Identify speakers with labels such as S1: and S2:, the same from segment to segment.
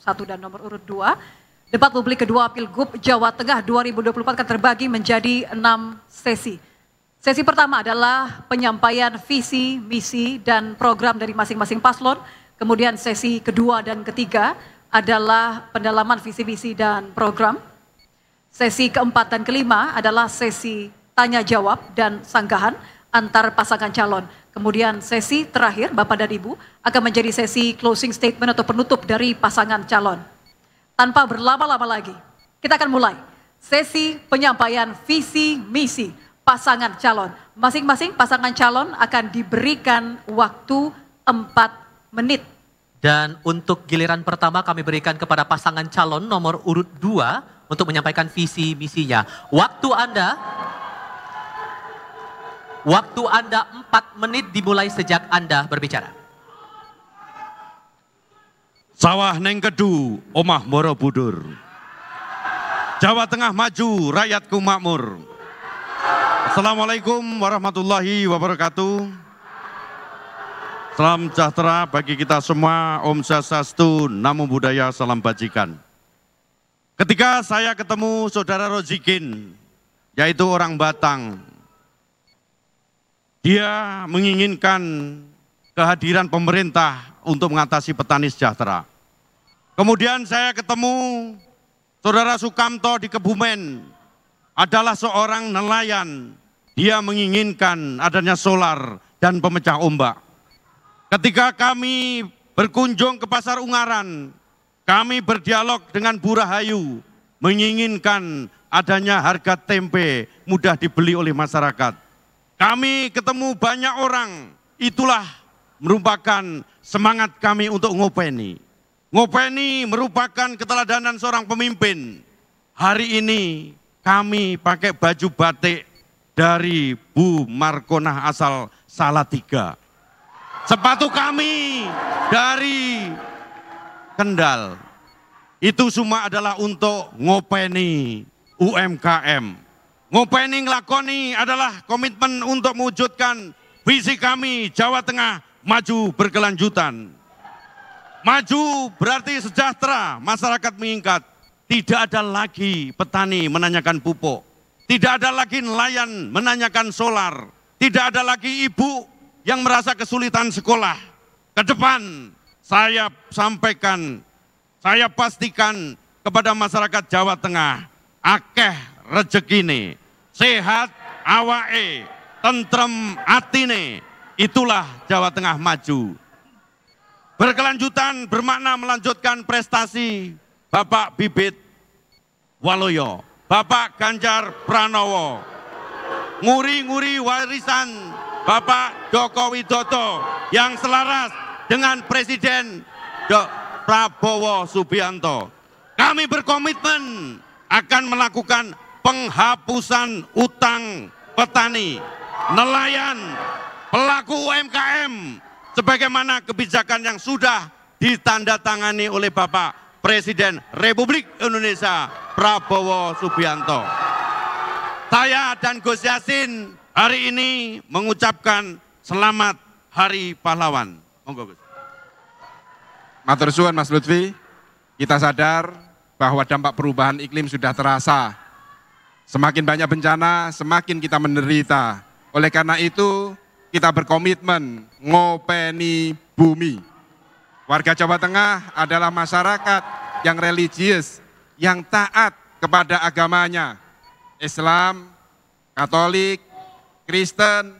S1: 1 dan nomor urut 2. Debat publik kedua Pilgub Jawa Tengah 2024 akan terbagi menjadi 6 sesi. Sesi pertama adalah penyampaian visi, misi, dan program dari masing-masing paslon. Kemudian sesi kedua dan ketiga adalah pendalaman visi, misi, dan program. Sesi keempat dan kelima adalah sesi tanya jawab dan sanggahan antar pasangan calon. Kemudian sesi terakhir, Bapak dan Ibu, akan menjadi sesi closing statement atau penutup dari pasangan calon. Tanpa berlama-lama lagi, kita akan mulai sesi penyampaian visi misi pasangan calon. Masing-masing pasangan calon akan diberikan waktu 4 menit.
S2: Dan untuk giliran pertama kami berikan kepada pasangan calon nomor urut 2 untuk menyampaikan visi misinya. Waktu Anda 4 menit dimulai sejak Anda berbicara.
S3: Sawah neng kedu, omah Borobudur. Jawa Tengah maju, rakyatku makmur. Assalamualaikum warahmatullahi wabarakatuh. Salam sejahtera bagi kita semua, Om Swastiastu, Namo Buddhaya, salam bajikan. Ketika saya ketemu Saudara Rozikin, yaitu orang Batang, dia menginginkan kehadiran pemerintah untuk mengatasi petani sejahtera. Kemudian saya ketemu Saudara Sukamto di Kebumen, adalah seorang nelayan. Dia menginginkan adanya solar dan pemecah ombak. Ketika kami berkunjung ke Pasar Ungaran, kami berdialog dengan Bu Rahayu, menginginkan adanya harga tempe mudah dibeli oleh masyarakat. Kami ketemu banyak orang, itulah merupakan semangat kami untuk ngopeni. Ngopeni merupakan keteladanan seorang pemimpin. Hari ini kami pakai baju batik dari Bu Markonah asal Salatiga. Sepatu kami dari Kendal. Itu semua adalah untuk ngopeni UMKM. Ngopeni ngelakoni adalah komitmen untuk mewujudkan visi kami Jawa Tengah maju berkelanjutan. Maju berarti sejahtera, masyarakat meningkat. Tidak ada lagi petani menanyakan pupuk. Tidak ada lagi nelayan menanyakan solar. Tidak ada lagi ibu yang merasa kesulitan sekolah. Ke depan saya sampaikan, saya pastikan kepada masyarakat Jawa Tengah, akeh rezekine, sehat awake, tentrem atine, itulah Jawa Tengah maju. Berkelanjutan bermakna melanjutkan prestasi Bapak Bibit Waloyo, Bapak Ganjar Pranowo, nguri-nguri warisan Bapak Joko Widodo yang selaras dengan Presiden Prabowo Subianto. Kami berkomitmen akan melakukan penghapusan utang petani, nelayan, pelaku UMKM, sebagaimana kebijakan yang sudah ditandatangani oleh Bapak Presiden Republik Indonesia Prabowo Subianto. Saya dan Gus Yassin hari ini mengucapkan selamat Hari Pahlawan. Monggo Gus.
S4: Matur suwun Mas Lutfi, kita sadar bahwa dampak perubahan iklim sudah terasa. Semakin banyak bencana, semakin kita menderita. Oleh karena itu, kita berkomitmen ngopeni bumi. Warga Jawa Tengah adalah masyarakat yang religius, yang taat kepada agamanya. Islam, Katolik, Kristen,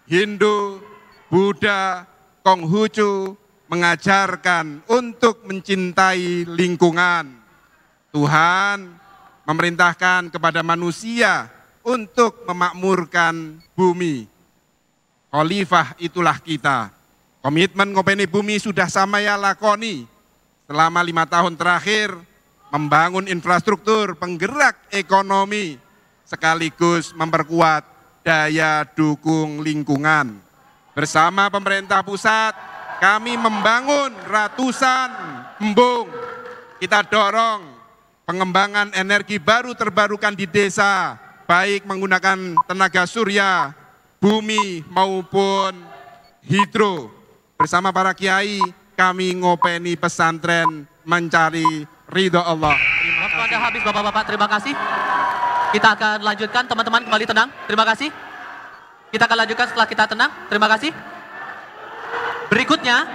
S4: Hindu, Buddha, Konghucu mengajarkan untuk mencintai lingkungan. Tuhan memerintahkan kepada manusia untuk memakmurkan bumi. Khalifah itulah kita. Komitmen ngopeni bumi sudah saya lakoni selama 5 tahun terakhir, membangun infrastruktur penggerak ekonomi sekaligus memperkuat daya dukung lingkungan. Bersama pemerintah pusat, kami membangun ratusan embung. Kita dorong pengembangan energi baru terbarukan di desa, baik menggunakan tenaga surya, bumi maupun hidro. Bersama para kiai kami ngopeni pesantren mencari ridho Allah.
S2: Waktu Anda habis Bapak-Bapak, terima kasih. Kita akan lanjutkan, teman-teman kembali tenang. Terima kasih. Kita akan lanjutkan setelah kita tenang. Terima kasih. Berikutnya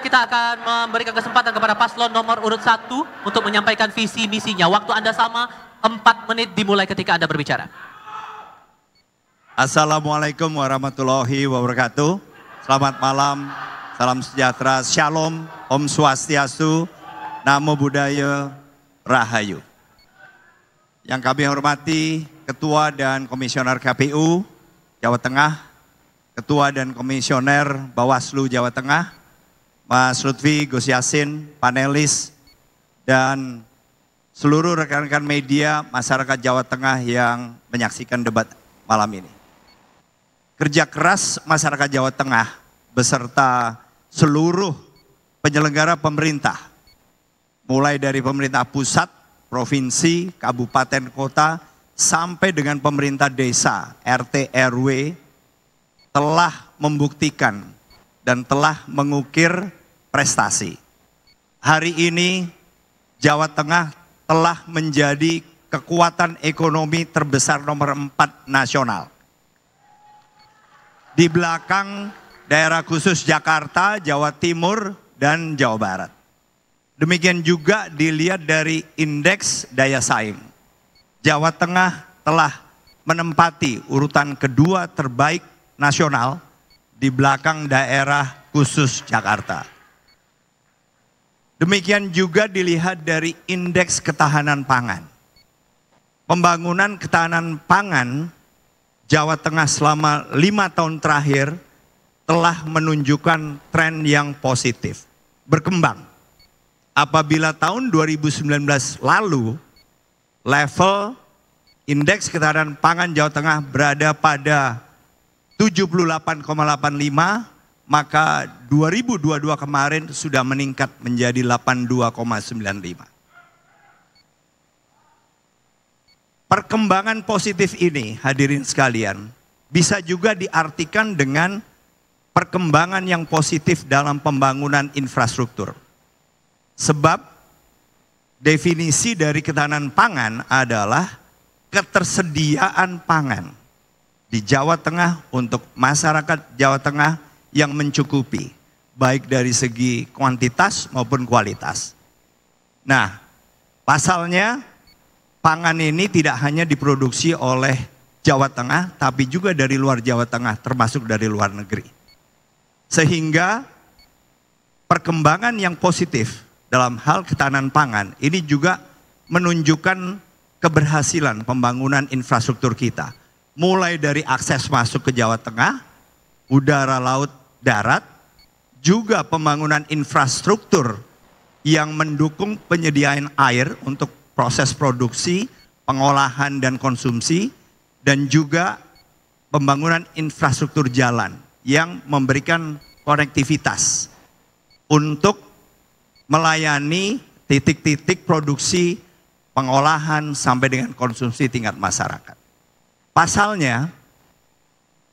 S2: kita akan memberikan kesempatan kepada paslon nomor urut 1 untuk menyampaikan visi misinya. Waktu Anda sama 4 menit dimulai ketika Anda berbicara.
S5: Assalamualaikum warahmatullahi wabarakatuh. Selamat malam, salam sejahtera, shalom, om swastiastu, namo buddhaya, rahayu. Yang kami hormati Ketua dan Komisioner KPU Jawa Tengah, Ketua dan Komisioner Bawaslu Jawa Tengah, Mas Lutfi, Gus Yassin, panelis, dan seluruh rekan-rekan media masyarakat Jawa Tengah yang menyaksikan debat malam ini. Kerja keras masyarakat Jawa Tengah beserta seluruh penyelenggara pemerintah, mulai dari pemerintah pusat, provinsi, kabupaten, kota, sampai dengan pemerintah desa, RT, RW, telah membuktikan dan telah mengukir prestasi. Hari ini Jawa Tengah telah menjadi kekuatan ekonomi terbesar nomor 4 nasional. Di belakang daerah khusus Jakarta, Jawa Timur, dan Jawa Barat. Demikian juga dilihat dari indeks daya saing. Jawa Tengah telah menempati urutan kedua terbaik nasional di belakang daerah khusus Jakarta. Demikian juga dilihat dari indeks ketahanan pangan. Pembangunan ketahanan pangan Jawa Tengah selama 5 tahun terakhir telah menunjukkan tren yang positif, berkembang. Apabila tahun 2019 lalu, level indeks ketahanan pangan Jawa Tengah berada pada 78,85, maka 2022 kemarin sudah meningkat menjadi 82,95. Perkembangan positif ini, hadirin sekalian, bisa juga diartikan dengan perkembangan yang positif dalam pembangunan infrastruktur. Sebab definisi dari ketahanan pangan adalah ketersediaan pangan di Jawa Tengah untuk masyarakat Jawa Tengah yang mencukupi, baik dari segi kuantitas maupun kualitas. Nah, pasalnya pangan ini tidak hanya diproduksi oleh Jawa Tengah, tapi juga dari luar Jawa Tengah, termasuk dari luar negeri. Sehingga perkembangan yang positif dalam hal ketahanan pangan ini juga menunjukkan keberhasilan pembangunan infrastruktur kita. Mulai dari akses masuk ke Jawa Tengah, udara, laut, darat, juga pembangunan infrastruktur yang mendukung penyediaan air untuk proses produksi, pengolahan dan konsumsi, dan juga pembangunan infrastruktur jalan yang memberikan konektivitas untuk melayani titik-titik produksi, pengolahan sampai dengan konsumsi tingkat masyarakat. Pasalnya,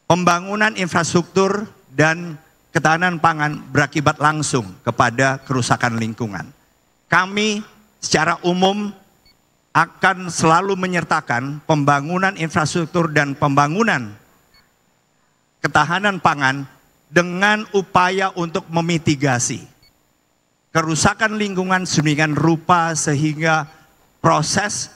S5: pembangunan infrastruktur dan ketahanan pangan berakibat langsung kepada kerusakan lingkungan. Kami secara umum akan selalu menyertakan pembangunan infrastruktur dan pembangunan ketahanan pangan dengan upaya untuk memitigasi kerusakan lingkungan sedemikian rupa sehingga proses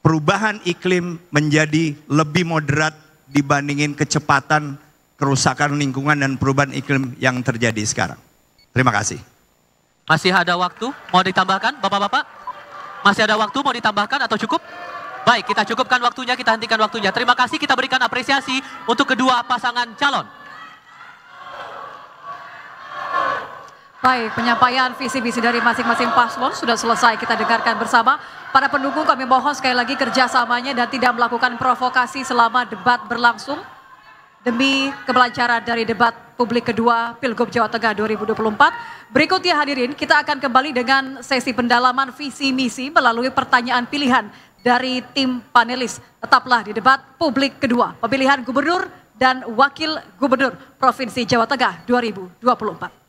S5: perubahan iklim menjadi lebih moderat dibandingin kecepatan kerusakan lingkungan dan perubahan iklim yang terjadi sekarang. Terima kasih.
S2: Masih ada waktu, mau ditambahkan Bapak-Bapak? Masih ada waktu, mau ditambahkan atau cukup? Baik, kita cukupkan waktunya, kita hentikan waktunya. Terima kasih, kita berikan apresiasi untuk kedua pasangan calon.
S1: Baik, penyampaian visi misi dari masing-masing paslon sudah selesai kita dengarkan bersama. Para pendukung kami mohon sekali lagi kerjasamanya dan tidak melakukan provokasi selama debat berlangsung. Demi kebelancaran dari debat publik kedua Pilgub Jawa Tengah 2024. Berikutnya hadirin, kita akan kembali dengan sesi pendalaman visi misi melalui pertanyaan pilihan dari tim panelis. Tetaplah di debat publik kedua, pemilihan gubernur dan wakil gubernur Provinsi Jawa Tengah 2024.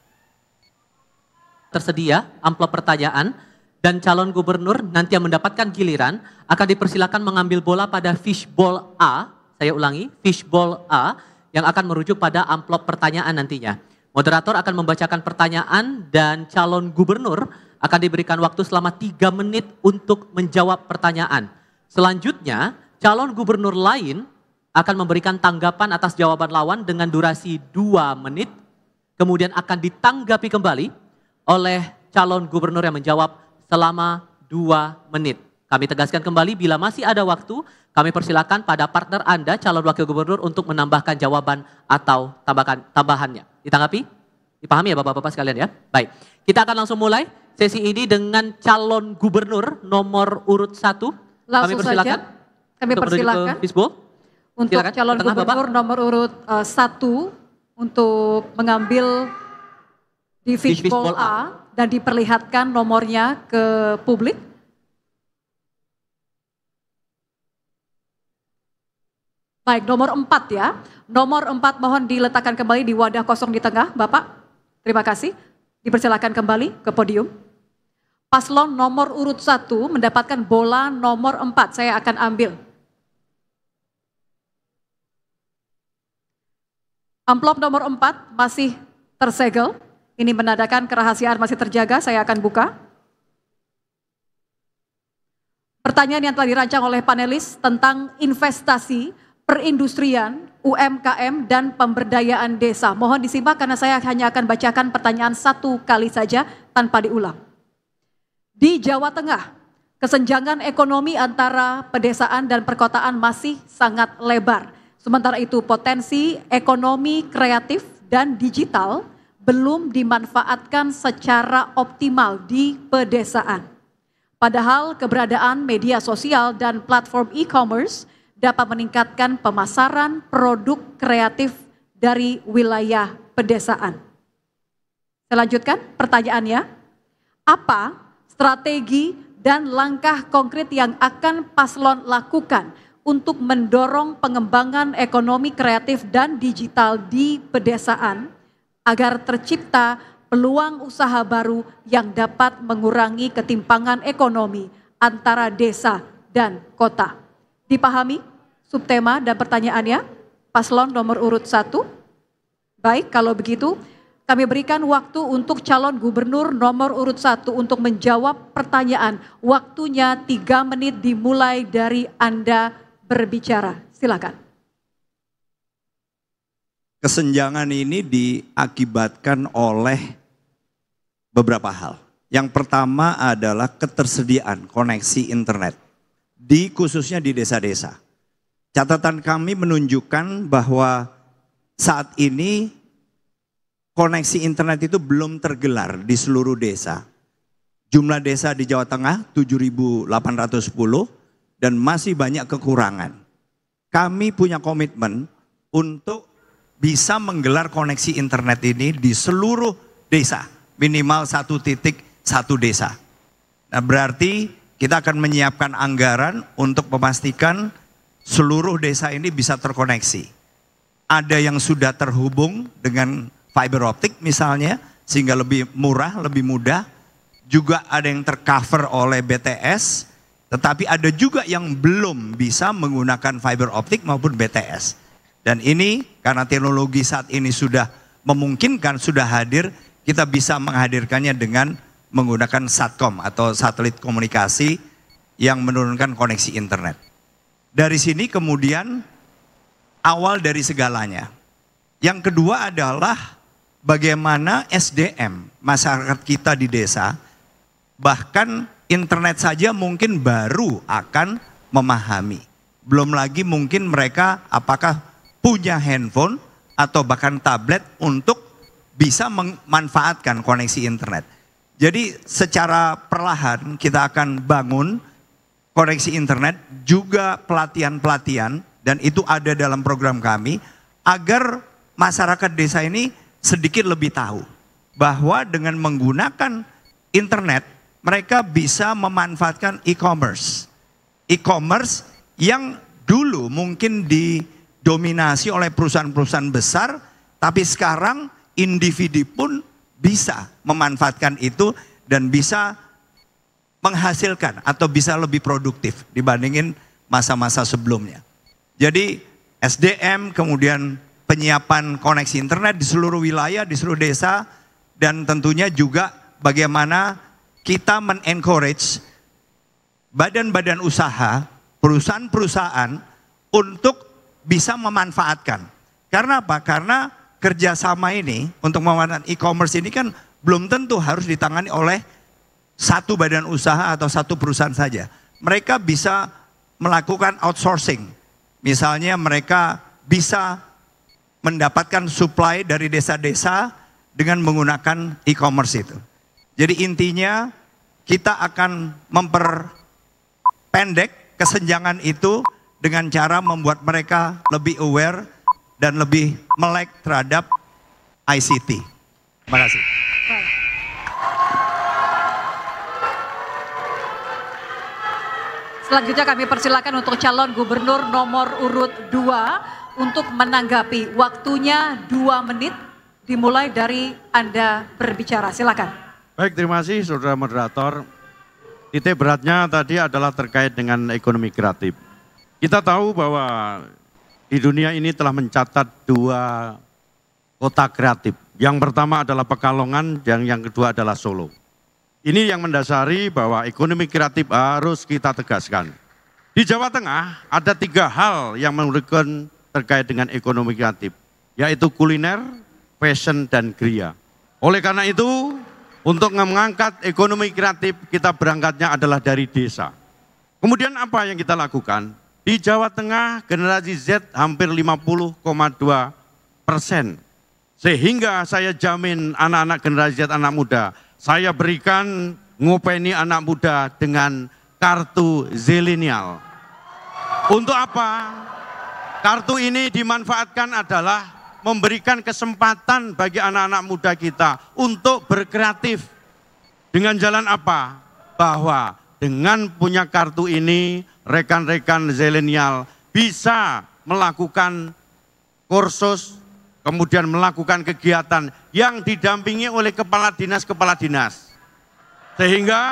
S2: tersedia amplop pertanyaan dan calon gubernur nanti yang mendapatkan giliran akan dipersilakan mengambil bola pada fishbowl A. Saya ulangi, fishbowl A yang akan merujuk pada amplop pertanyaan nantinya. Moderator akan membacakan pertanyaan dan calon gubernur akan diberikan waktu selama 3 menit untuk menjawab pertanyaan. Selanjutnya, calon gubernur lain akan memberikan tanggapan atas jawaban lawan dengan durasi 2 menit, kemudian akan ditanggapi kembali oleh calon gubernur yang menjawab selama 2 menit. Kami tegaskan kembali, bila masih ada waktu, kami persilakan pada partner Anda, calon wakil gubernur, untuk menambahkan jawaban atau tambahannya. Ditanggapi? Dipahami ya Bapak-Bapak sekalian ya? Baik, kita akan langsung mulai sesi ini dengan calon gubernur nomor urut 1. Kami persilakan.
S1: Kami persilakan untuk
S2: Silakan,
S1: calon gubernur nomor urut 1 untuk mengambil di fishbowl A dan diperlihatkan nomornya ke publik. Baik, nomor 4 ya. Nomor 4 mohon diletakkan kembali di wadah kosong di tengah, Bapak. Terima kasih. Dipersilakan kembali ke podium. Paslon nomor urut 1 mendapatkan bola nomor 4. Saya akan ambil. Amplop nomor 4 masih tersegel. Ini menandakan kerahasiaan masih terjaga. Saya akan buka. Pertanyaan yang telah dirancang oleh panelis tentang investasi, perindustrian, UMKM, dan pemberdayaan desa. Mohon disimak karena saya hanya akan bacakan pertanyaan 1 kali saja tanpa diulang. Di Jawa Tengah, kesenjangan ekonomi antara pedesaan dan perkotaan masih sangat lebar. Sementara itu potensi ekonomi kreatif dan digital belum dimanfaatkan secara optimal di pedesaan. Padahal keberadaan media sosial dan platform e-commerce dapat meningkatkan pemasaran produk kreatif dari wilayah pedesaan. Saya lanjutkan pertanyaannya, apa strategi dan langkah konkret yang akan paslon lakukan untuk mendorong pengembangan ekonomi kreatif dan digital di pedesaan agar tercipta peluang usaha baru yang dapat mengurangi ketimpangan ekonomi antara desa dan kota? Dipahami subtema dan pertanyaannya, paslon nomor urut 1. Baik, kalau begitu kami berikan waktu untuk calon gubernur nomor urut 1 untuk menjawab pertanyaan. Waktunya 3 menit dimulai dari Anda berbicara. Silakan.
S5: Kesenjangan ini diakibatkan oleh beberapa hal. Yang pertama adalah ketersediaan koneksi internet. Khususnya di desa-desa. Catatan kami menunjukkan bahwa saat ini koneksi internet itu belum tergelar di seluruh desa. Jumlah desa di Jawa Tengah 7.810 dan masih banyak kekurangan. Kami punya komitmen untuk bisa menggelar koneksi internet ini di seluruh desa. Minimal 1 titik 1 desa. Nah berarti kita akan menyiapkan anggaran untuk memastikan seluruh desa ini bisa terkoneksi. Ada yang sudah terhubung dengan fiber optik misalnya, sehingga lebih murah, lebih mudah. Juga ada yang tercover oleh BTS, tetapi ada juga yang belum bisa menggunakan fiber optik maupun BTS. Dan ini karena teknologi saat ini sudah memungkinkan, sudah hadir, kita bisa menghadirkannya dengan menggunakan Satcom atau satelit komunikasi yang menurunkan koneksi internet. Dari sini kemudian awal dari segalanya. Yang kedua adalah bagaimana SDM masyarakat kita di desa, bahkan internet saja mungkin baru akan memahami. Belum lagi mungkin mereka apakah punya handphone atau bahkan tablet untuk bisa memanfaatkan koneksi internet. Jadi secara perlahan kita akan bangun koneksi internet, juga pelatihan-pelatihan, dan itu ada dalam program kami, agar masyarakat desa ini sedikit lebih tahu bahwa dengan menggunakan internet, mereka bisa memanfaatkan e-commerce. E-commerce yang dulu mungkin didominasi oleh perusahaan-perusahaan besar, tapi sekarang individu pun bisa memanfaatkan itu dan bisa menghasilkan atau bisa lebih produktif dibandingin masa-masa sebelumnya. Jadi SDM, kemudian penyiapan koneksi internet di seluruh wilayah, di seluruh desa, dan tentunya juga bagaimana kita men-encourage badan-badan usaha, perusahaan-perusahaan untuk bisa memanfaatkan. Karena apa? Karena kerjasama ini untuk memanfaatkan e-commerce ini kan belum tentu harus ditangani oleh satu badan usaha atau satu perusahaan saja. Mereka bisa melakukan outsourcing. Misalnya mereka bisa mendapatkan supply dari desa-desa dengan menggunakan e-commerce itu. Jadi intinya kita akan memperpendek kesenjangan itu dengan cara membuat mereka lebih aware dan lebih melek terhadap ICT. Terima kasih.
S1: Selanjutnya kami persilakan untuk calon gubernur nomor urut 2 untuk menanggapi. Waktunya 2 menit dimulai dari Anda berbicara. Silakan.
S3: Baik, terima kasih saudara moderator. Titik beratnya tadi adalah terkait dengan ekonomi kreatif. Kita tahu bahwa di dunia ini telah mencatat 2 kota kreatif. Yang pertama adalah Pekalongan dan yang kedua adalah Solo. Ini yang mendasari bahwa ekonomi kreatif harus kita tegaskan. Di Jawa Tengah ada 3 hal yang menurutkan terkait dengan ekonomi kreatif, yaitu kuliner, fashion, dan kriya. Oleh karena itu, untuk mengangkat ekonomi kreatif, kita berangkatnya adalah dari desa. Kemudian apa yang kita lakukan? Di Jawa Tengah generasi Z hampir 50,2%. Sehingga saya jamin anak-anak generasi Z, anak muda, saya berikan ngopeni anak muda dengan kartu zilenial. Untuk apa? Kartu ini dimanfaatkan adalah memberikan kesempatan bagi anak-anak muda kita untuk berkreatif. Dengan jalan apa? Bahwa dengan punya kartu ini, rekan-rekan zilenial bisa melakukan kursus, kemudian melakukan kegiatan yang didampingi oleh kepala dinas. Sehingga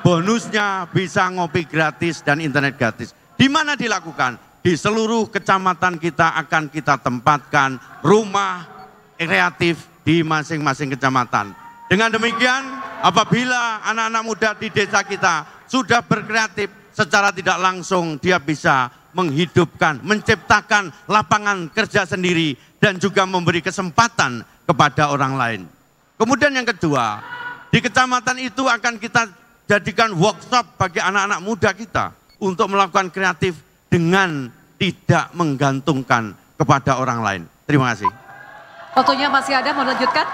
S3: bonusnya bisa ngopi gratis dan internet gratis. Di mana dilakukan? Di seluruh kecamatan kita akan kita tempatkan rumah kreatif di masing-masing kecamatan. Dengan demikian, apabila anak-anak muda di desa kita sudah berkreatif, secara tidak langsung dia bisa menghidupkan, menciptakan lapangan kerja sendiri dan juga memberi kesempatan kepada orang lain. Kemudian yang kedua, di kecamatan itu akan kita jadikan workshop bagi anak-anak muda kita untuk melakukan kreatif dengan tidak menggantungkan kepada orang lain. Terima kasih.
S1: Waktunya masih ada, mau lanjutkan?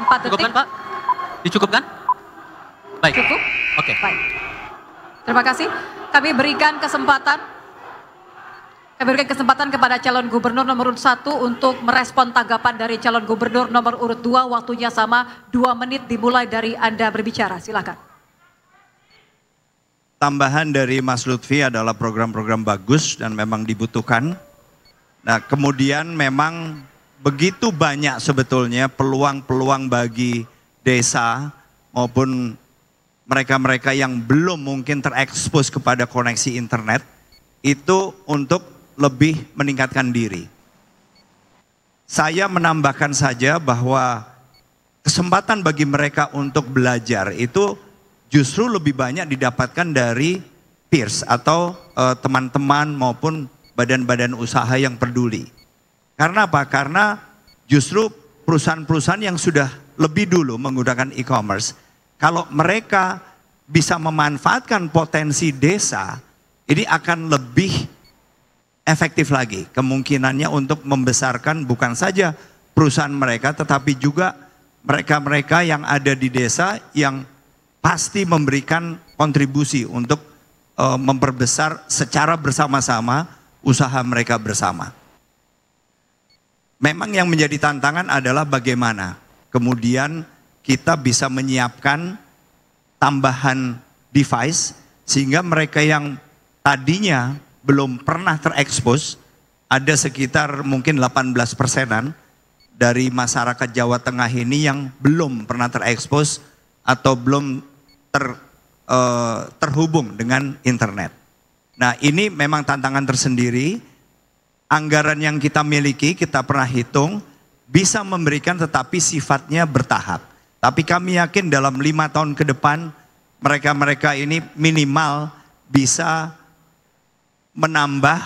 S1: 4 detik.
S2: Cukupkan Pak? Dicukupkan? Baik.
S1: Cukup?
S2: Oke.
S1: Baik. Terima kasih. Kami berikan kesempatan kepada calon gubernur nomor urut 1 untuk merespon tanggapan dari calon gubernur nomor urut 2. Waktunya sama, 2 menit dimulai dari Anda berbicara. Silakan.
S5: Tambahan dari Mas Lutfi adalah program-program bagus dan memang dibutuhkan. Nah, kemudian memang begitu banyak sebetulnya peluang-peluang bagi desa maupun mereka-mereka yang belum mungkin terekspos kepada koneksi internet itu untuk lebih meningkatkan diri. Saya menambahkan saja bahwa kesempatan bagi mereka untuk belajar itu justru lebih banyak didapatkan dari peers atau teman-teman maupun badan-badan usaha yang peduli. Karena apa? Karena justru perusahaan-perusahaan yang sudah lebih dulu menggunakan e-commerce, kalau mereka bisa memanfaatkan potensi desa, ini akan lebih efektif lagi kemungkinannya untuk membesarkan bukan saja perusahaan mereka, tetapi juga mereka-mereka yang ada di desa yang pasti memberikan kontribusi untuk memperbesar secara bersama-sama usaha mereka bersama. Memang yang menjadi tantangan adalah bagaimana kemudian kita bisa menyiapkan tambahan device sehingga mereka yang tadinya belum pernah terekspos, ada sekitar mungkin 18%-an dari masyarakat Jawa Tengah ini yang belum pernah terekspos atau belum terhubung dengan internet. Nah, ini memang tantangan tersendiri. Anggaran yang kita miliki, kita pernah hitung, bisa memberikan tetapi sifatnya bertahap. Tapi kami yakin dalam 5 tahun ke depan, mereka-mereka ini minimal bisa menambah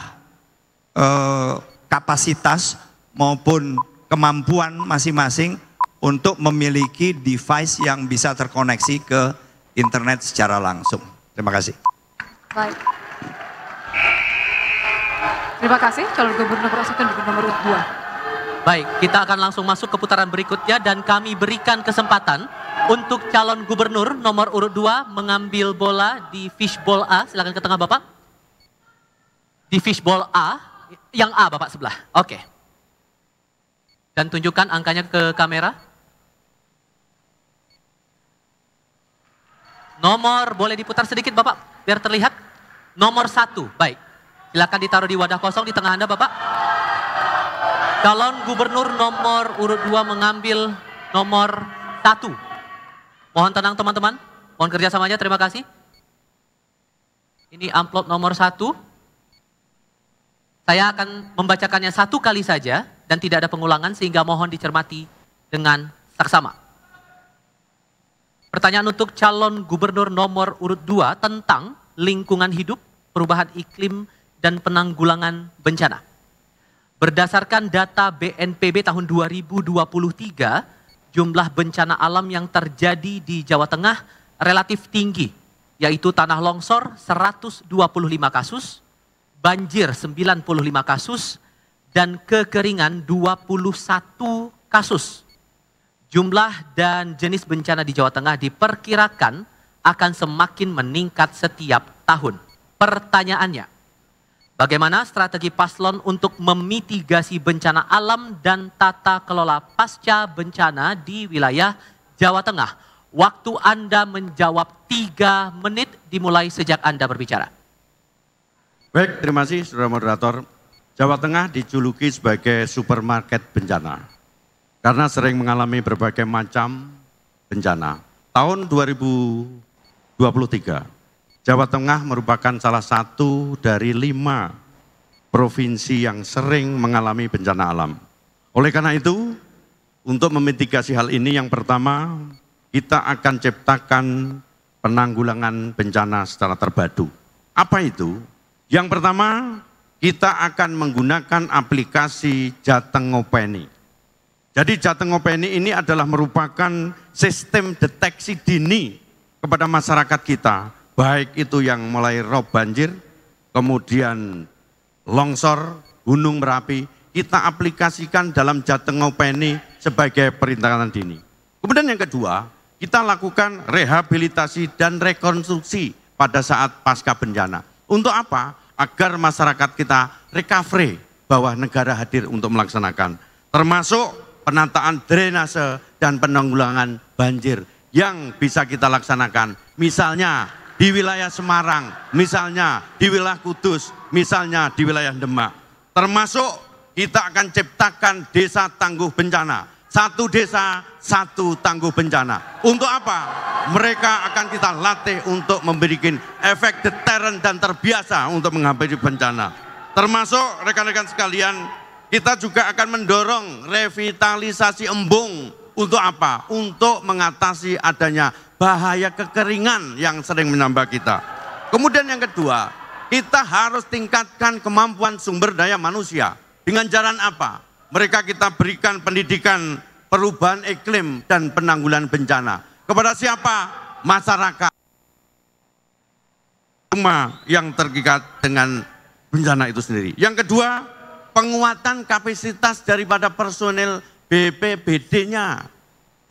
S5: kapasitas maupun kemampuan masing-masing untuk memiliki device yang bisa terkoneksi ke internet secara langsung. Terima kasih.
S1: Baik. Terima kasih calon gubernur Provinsi nomor 2.
S2: Baik, kita akan langsung masuk ke putaran berikutnya dan kami berikan kesempatan untuk calon gubernur nomor urut 2 mengambil bola di fishbowl A. Silakan ke tengah Bapak. Di fishbowl A, yang A Bapak sebelah. Oke. Dan tunjukkan angkanya ke kamera. Nomor boleh diputar sedikit Bapak, biar terlihat. Nomor 1, baik. Silakan ditaruh di wadah kosong di tengah Anda Bapak. Calon gubernur nomor urut 2 mengambil nomor 1. Mohon tenang teman-teman, mohon kerjasamanya, terima kasih. Ini amplop nomor 1. Saya akan membacakannya 1 kali saja dan tidak ada pengulangan sehingga mohon dicermati dengan saksama. Pertanyaan untuk calon gubernur nomor urut 2 tentang lingkungan hidup, perubahan iklim, dan penanggulangan bencana. Berdasarkan data BNPB tahun 2023, jumlah bencana alam yang terjadi di Jawa Tengah relatif tinggi, yaitu tanah longsor 125 kasus, banjir 95 kasus, dan kekeringan 21 kasus. Jumlah dan jenis bencana di Jawa Tengah diperkirakan akan semakin meningkat setiap tahun. Pertanyaannya, bagaimana strategi paslon untuk memitigasi bencana alam dan tata kelola pasca bencana di wilayah Jawa Tengah? Waktu Anda menjawab 3 menit dimulai sejak Anda berbicara.
S3: Baik, terima kasih Saudara Moderator. Jawa Tengah dijuluki sebagai supermarket bencana karena sering mengalami berbagai macam bencana. Tahun 2023, Jawa Tengah merupakan salah satu dari 5 provinsi yang sering mengalami bencana alam. Oleh karena itu, untuk memitigasi hal ini yang pertama, kita akan ciptakan penanggulangan bencana secara terpadu. Apa itu? Yang pertama, kita akan menggunakan aplikasi Jateng Ngopeni. Jadi Jateng Ngopeni ini adalah merupakan sistem deteksi dini kepada masyarakat kita, baik itu yang mulai rob banjir, kemudian longsor, gunung Merapi, kita aplikasikan dalam Jateng Ngopeni sebagai perintangan dini. Kemudian yang kedua, kita lakukan rehabilitasi dan rekonstruksi pada saat pasca bencana. Untuk apa? Agar masyarakat kita recovery bahwa negara hadir untuk melaksanakan. Termasuk penataan drainase dan penanggulangan banjir yang bisa kita laksanakan. Misalnya di wilayah Semarang, misalnya di wilayah Kudus, misalnya di wilayah Demak. Termasuk kita akan ciptakan desa tangguh bencana. 1 desa, 1 tangguh bencana. Untuk apa? Mereka akan kita latih untuk memberikan efek deterren dan terbiasa untuk menghadapi bencana. Termasuk rekan-rekan sekalian, kita juga akan mendorong revitalisasi embung. Untuk apa? Untuk mengatasi adanya bahaya kekeringan yang sering menambah kita. Kemudian yang kedua, kita harus tingkatkan kemampuan sumber daya manusia. Dengan jalan apa? Mereka kita berikan pendidikan perubahan iklim dan penanggulangan bencana. Kepada siapa? Masyarakat. Semua yang tergigat dengan bencana itu sendiri. Yang kedua, penguatan kapasitas daripada personel BPBD-nya,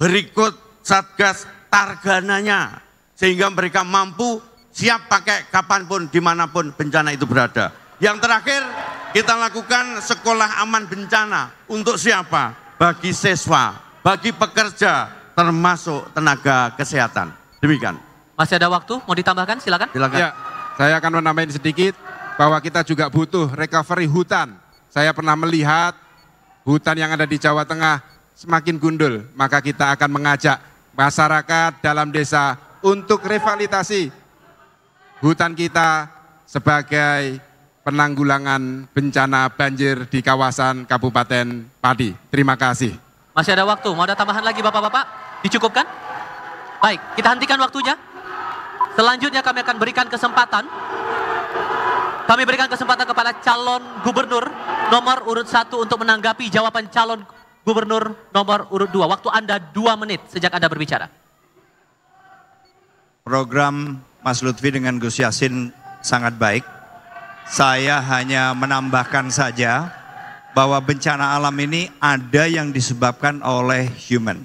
S3: berikut Satgas Targananya, sehingga mereka mampu siap pakai kapanpun, dimanapun bencana itu berada. Yang terakhir, kita lakukan sekolah aman bencana. Untuk siapa? Bagi siswa, bagi pekerja, termasuk tenaga kesehatan. Demikian.
S2: Masih ada waktu, mau ditambahkan? Silakan.
S3: Silakan.
S4: Ya, saya akan menambahin sedikit bahwa kita juga butuh recovery hutan. Saya pernah melihat hutan yang ada di Jawa Tengah semakin gundul, maka kita akan mengajak masyarakat dalam desa untuk revitalisasi hutan kita sebagai penanggulangan bencana banjir di kawasan Kabupaten Pati. Terima kasih.
S2: Masih ada waktu, mau ada tambahan lagi Bapak-Bapak? Dicukupkan? Baik, kita hentikan waktunya. Selanjutnya kami akan berikan kesempatan. Kami berikan kesempatan kepada calon gubernur nomor urut 1 untuk menanggapi jawaban calon gubernur nomor urut 2. Waktu Anda 2 menit sejak Anda berbicara.
S5: Program Mas Lutfi dengan Gus Yassin sangat baik. Saya hanya menambahkan saja bahwa bencana alam ini ada yang disebabkan oleh human.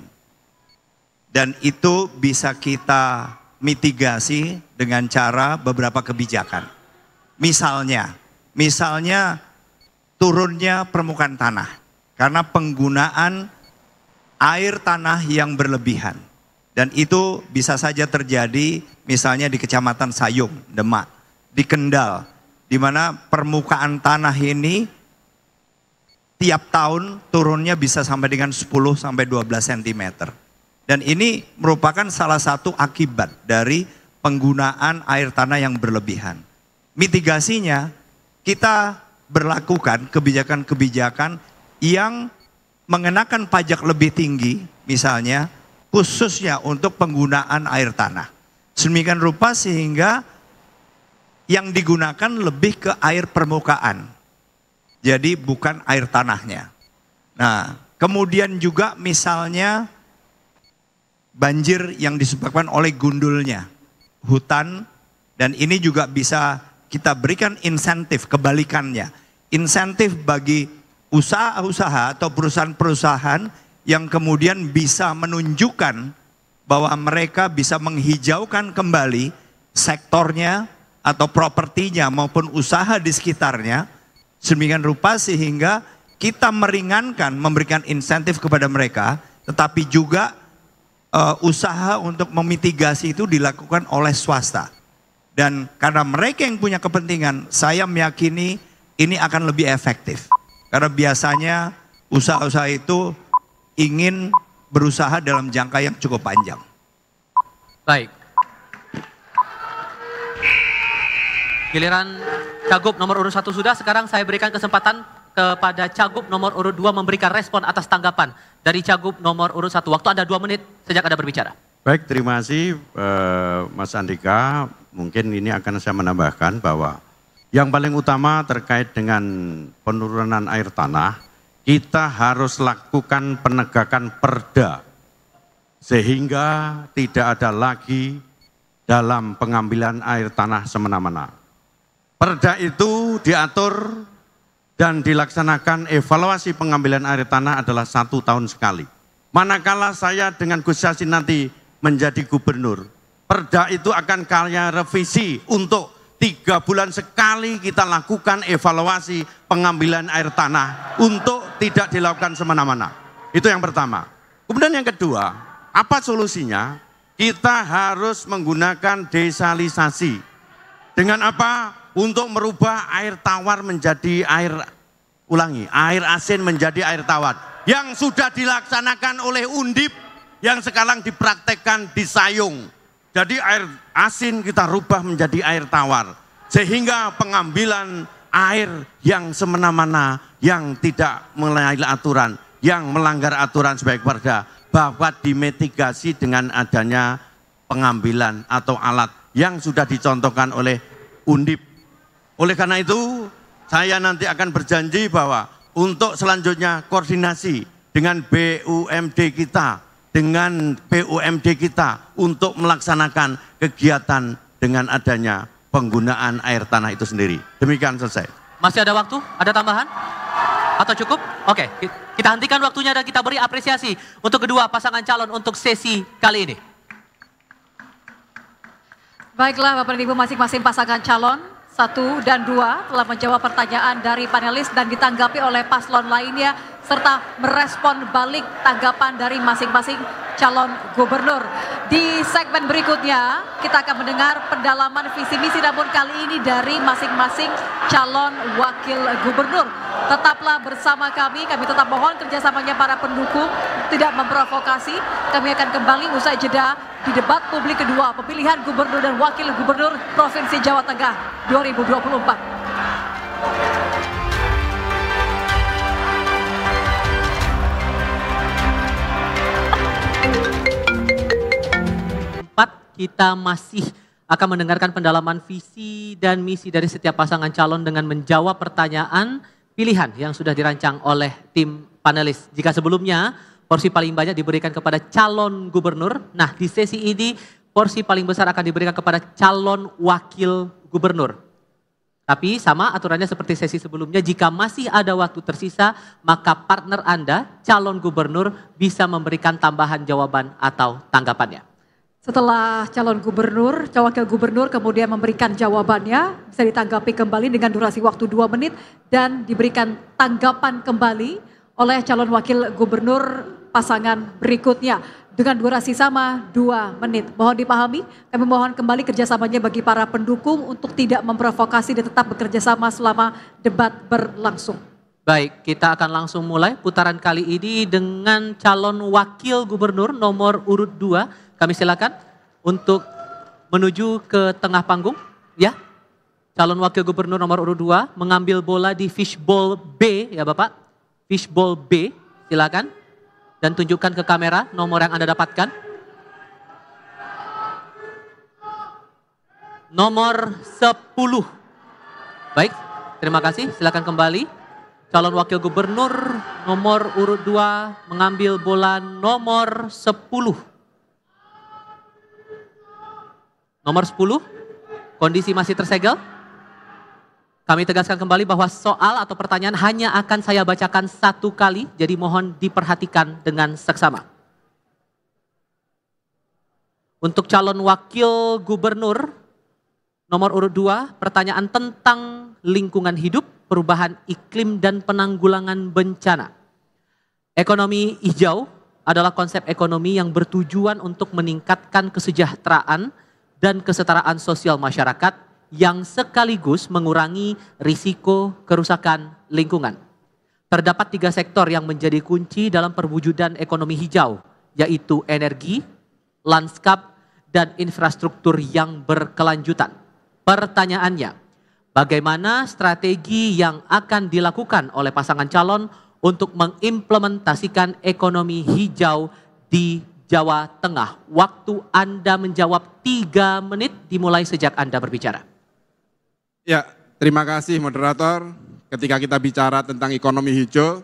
S5: Dan itu bisa kita mitigasi dengan cara beberapa kebijakan. Misalnya turunnya permukaan tanah karena penggunaan air tanah yang berlebihan. Dan itu bisa saja terjadi misalnya di Kecamatan Sayung, Demak, di Kendal, di mana permukaan tanah ini tiap tahun turunnya bisa sampai dengan 10-12 cm. Dan ini merupakan salah satu akibat dari penggunaan air tanah yang berlebihan. Mitigasinya, kita berlakukan kebijakan-kebijakan yang mengenakan pajak lebih tinggi, misalnya khususnya untuk penggunaan air tanah. Sedemikian rupa sehingga yang digunakan lebih ke air permukaan. Jadi bukan air tanahnya. Nah, kemudian juga misalnya banjir yang disebabkan oleh gundulnya hutan, dan ini juga bisa kita berikan insentif kebalikannya. Insentif bagi usaha-usaha atau perusahaan-perusahaan yang kemudian bisa menunjukkan bahwa mereka bisa menghijaukan kembali sektornya atau propertinya maupun usaha di sekitarnya. Sedemikian rupa sehingga kita meringankan, memberikan insentif kepada mereka, tetapi juga usaha untuk memitigasi itu dilakukan oleh swasta. Dan karena mereka yang punya kepentingan, saya meyakini ini akan lebih efektif. Karena biasanya usaha-usaha itu ingin berusaha dalam jangka yang cukup panjang.
S2: Baik. Giliran Cagup nomor urut 1 sudah, sekarang saya berikan kesempatan kepada Cagup nomor urut 2 memberikan respon atas tanggapan dari Cagup nomor urut 1. Waktu Anda 2 menit sejak Anda berbicara.
S3: Baik, terima kasih Mas Andika. Mungkin ini akan saya menambahkan bahwa yang paling utama terkait dengan penurunan air tanah, kita harus lakukan penegakan perda sehingga tidak ada lagi dalam pengambilan air tanah semena-mena. Perda itu diatur dan dilaksanakan evaluasi pengambilan air tanah adalah 1 tahun sekali. Manakala saya dengan Gus Yassin nanti menjadi gubernur, perda itu akan kaya revisi untuk 3 bulan sekali kita lakukan evaluasi pengambilan air tanah untuk tidak dilakukan semena-mena. Itu yang pertama. Kemudian yang kedua, apa solusinya? Kita harus menggunakan desalinasi. Dengan apa? Untuk merubah air tawar menjadi air, air asin menjadi air tawar. Yang sudah dilaksanakan oleh Undip, yang sekarang dipraktekkan di Sayung. Jadi air asin kita rubah menjadi air tawar. Sehingga pengambilan air yang semena-mena, yang tidak melayani aturan, yang melanggar aturan sebagai perda, dapat dimitigasi dengan adanya pengambilan atau alat yang sudah dicontohkan oleh Undip. Oleh karena itu, saya nanti akan berjanji bahwa untuk selanjutnya koordinasi dengan BUMD kita, dengan BUMD kita untuk melaksanakan kegiatan dengan adanya penggunaan air tanah itu sendiri. Demikian selesai.
S2: Masih ada waktu? Ada tambahan? Atau cukup? Oke, kita hentikan waktunya dan kita beri apresiasi untuk kedua pasangan calon untuk sesi kali ini.
S1: Baiklah Bapak dan Ibu, masing-masing pasangan calon 1 dan 2 telah menjawab pertanyaan dari panelis dan ditanggapi oleh paslon lainnya serta merespon balik tanggapan dari masing-masing calon gubernur. Di segmen berikutnya kita akan mendengar pendalaman visi misi, namun kali ini dari masing-masing calon wakil gubernur. Tetaplah bersama kami tetap mohon kerjasamanya para pendukung, tidak memprovokasi. Kami akan kembali usai jeda di debat publik kedua pemilihan gubernur dan wakil gubernur Provinsi Jawa Tengah 2024.
S2: Kita masih akan mendengarkan pendalaman visi dan misi dari setiap pasangan calon dengan menjawab pertanyaan pilihan yang sudah dirancang oleh tim panelis. Jika sebelumnya porsi paling banyak diberikan kepada calon gubernur, nah di sesi ini porsi paling besar akan diberikan kepada calon wakil gubernur. Tapi sama aturannya seperti sesi sebelumnya, jika masih ada waktu tersisa, maka partner Anda, calon gubernur, bisa memberikan tambahan jawaban atau tanggapannya.
S1: Setelah calon gubernur, wakil gubernur kemudian memberikan jawabannya, bisa ditanggapi kembali dengan durasi waktu 2 menit dan diberikan tanggapan kembali oleh calon wakil gubernur pasangan berikutnya dengan durasi sama 2 menit. Mohon dipahami, kami mohon kembali kerjasamanya bagi para pendukung untuk tidak memprovokasi dan tetap bekerja sama selama debat berlangsung.
S2: Baik, kita akan langsung mulai putaran kali ini dengan calon wakil gubernur nomor urut 2. Kami silakan untuk menuju ke tengah panggung, ya. Calon wakil gubernur nomor urut 2 mengambil bola di fishbowl B, ya Bapak. Fishbowl B, silakan. Dan tunjukkan ke kamera nomor yang Anda dapatkan. Nomor 10. Baik, terima kasih. Silakan kembali. Calon wakil gubernur nomor urut 2 mengambil bola nomor 10. Nomor 10, kondisi masih tersegel. Kami tegaskan kembali bahwa soal atau pertanyaan hanya akan saya bacakan 1 kali, jadi mohon diperhatikan dengan seksama. Untuk calon wakil gubernur nomor urut 2, pertanyaan tentang lingkungan hidup, perubahan iklim dan penanggulangan bencana. Ekonomi hijau adalah konsep ekonomi yang bertujuan untuk meningkatkan kesejahteraan dan kesetaraan sosial masyarakat yang sekaligus mengurangi risiko kerusakan lingkungan. Terdapat 3 sektor yang menjadi kunci dalam perwujudan ekonomi hijau, yaitu energi, lanskap, dan infrastruktur yang berkelanjutan. Pertanyaannya, bagaimana strategi yang akan dilakukan oleh pasangan calon untuk mengimplementasikan ekonomi hijau di Jawa Tengah? Waktu Anda menjawab 3 menit dimulai sejak Anda berbicara.
S4: Ya, terima kasih moderator. Ketika kita bicara tentang ekonomi hijau,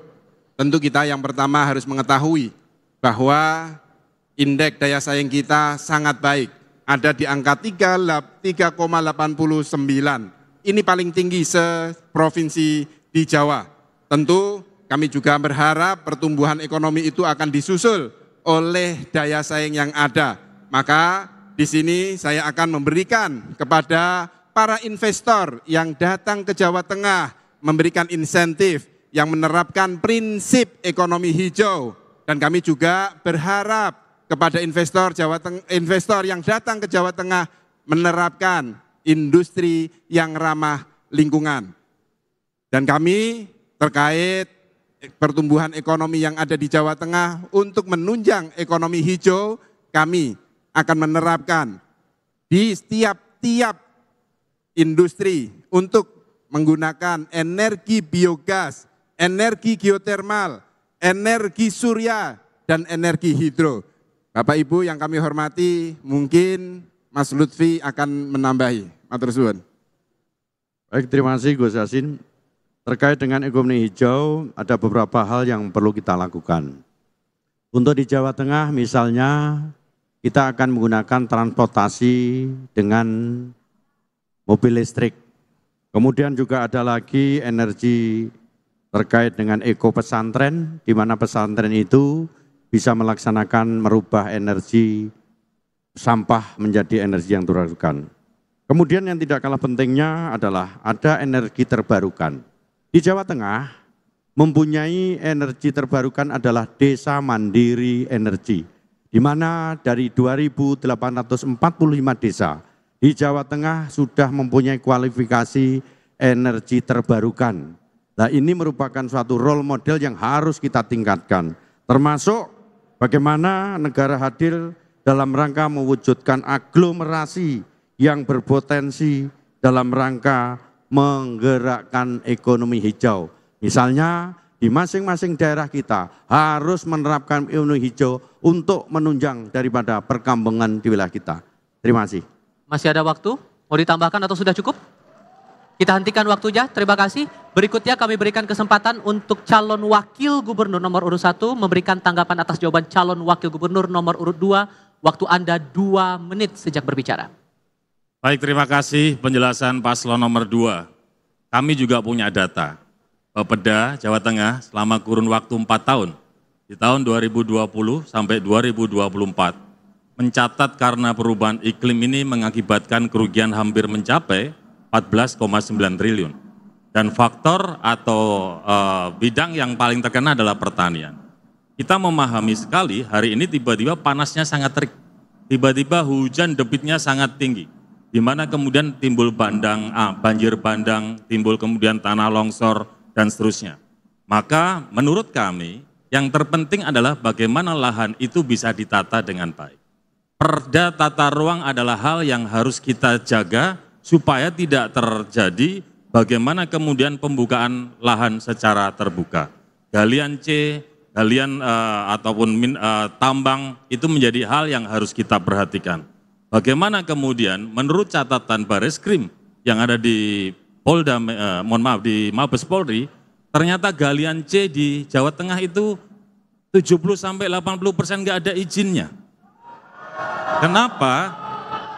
S4: tentu kita yang pertama harus mengetahui bahwa indeks daya saing kita sangat baik. Ada di angka 3,89. Ini paling tinggi se-provinsi di Jawa. Tentu kami juga berharap pertumbuhan ekonomi itu akan disusul oleh daya saing yang ada. Maka di sini saya akan memberikan kepada para investor yang datang ke Jawa Tengah, memberikan insentif yang menerapkan prinsip ekonomi hijau. Dan kami juga berharap kepada investor yang datang ke Jawa Tengah menerapkan industri yang ramah lingkungan. Dan kami terkait pertumbuhan ekonomi yang ada di Jawa Tengah untuk menunjang ekonomi hijau, kami akan menerapkan di setiap industri untuk menggunakan energi biogas, energi geotermal, energi surya, dan energi hidro. Bapak Ibu yang kami hormati, mungkin Mas Lutfi akan menambahi. Matur suwun.
S3: Baik, terima kasih Gus Yassin. Terkait dengan ekonomi hijau, ada beberapa hal yang perlu kita lakukan. Untuk di Jawa Tengah misalnya, kita akan menggunakan transportasi dengan mobil listrik. Kemudian juga ada lagi energi terkait dengan eko pesantren, di mana pesantren itu bisa melaksanakan merubah energi sampah menjadi energi yang terbarukan. Kemudian yang tidak kalah pentingnya adalah ada energi terbarukan. Di Jawa Tengah mempunyai energi terbarukan adalah Desa Mandiri Energi, di mana dari 2.845 desa di Jawa Tengah sudah mempunyai kualifikasi energi terbarukan. Nah, ini merupakan suatu role model yang harus kita tingkatkan. Termasuk bagaimana negara hadir dalam rangka mewujudkan aglomerasi yang berpotensi dalam rangka menggerakkan ekonomi hijau. Misalnya di masing-masing daerah kita harus menerapkan ekonomi hijau untuk menunjang daripada perkembangan di wilayah kita. Terima kasih.
S2: Masih ada waktu? Mau ditambahkan atau sudah cukup? Kita hentikan waktunya, terima kasih. Berikutnya kami berikan kesempatan untuk calon wakil gubernur nomor urut 1 memberikan tanggapan atas jawaban calon wakil gubernur nomor urut 2. Waktu Anda 2 menit sejak berbicara.
S6: Baik, terima kasih penjelasan paslon nomor 2. Kami juga punya data. Bapeda Jawa Tengah selama kurun waktu 4 tahun, di tahun 2020 sampai 2024, mencatat karena perubahan iklim ini mengakibatkan kerugian hampir mencapai 14,9 triliun. Dan faktor atau bidang yang paling terkena adalah pertanian. Kita memahami sekali hari ini tiba-tiba panasnya sangat terik, tiba-tiba hujan debitnya sangat tinggi, di mana kemudian timbul banjir bandang, timbul kemudian tanah longsor, dan seterusnya. Maka menurut kami, yang terpenting adalah bagaimana lahan itu bisa ditata dengan baik. Perda tata ruang adalah hal yang harus kita jaga supaya tidak terjadi bagaimana kemudian pembukaan lahan secara terbuka. Galian C, galian ataupun tambang itu menjadi hal yang harus kita perhatikan. Bagaimana kemudian menurut catatan Bareskrim yang ada di Polda, di Mabes Polri, ternyata galian C di Jawa Tengah itu 70-80% nggak ada izinnya. Kenapa?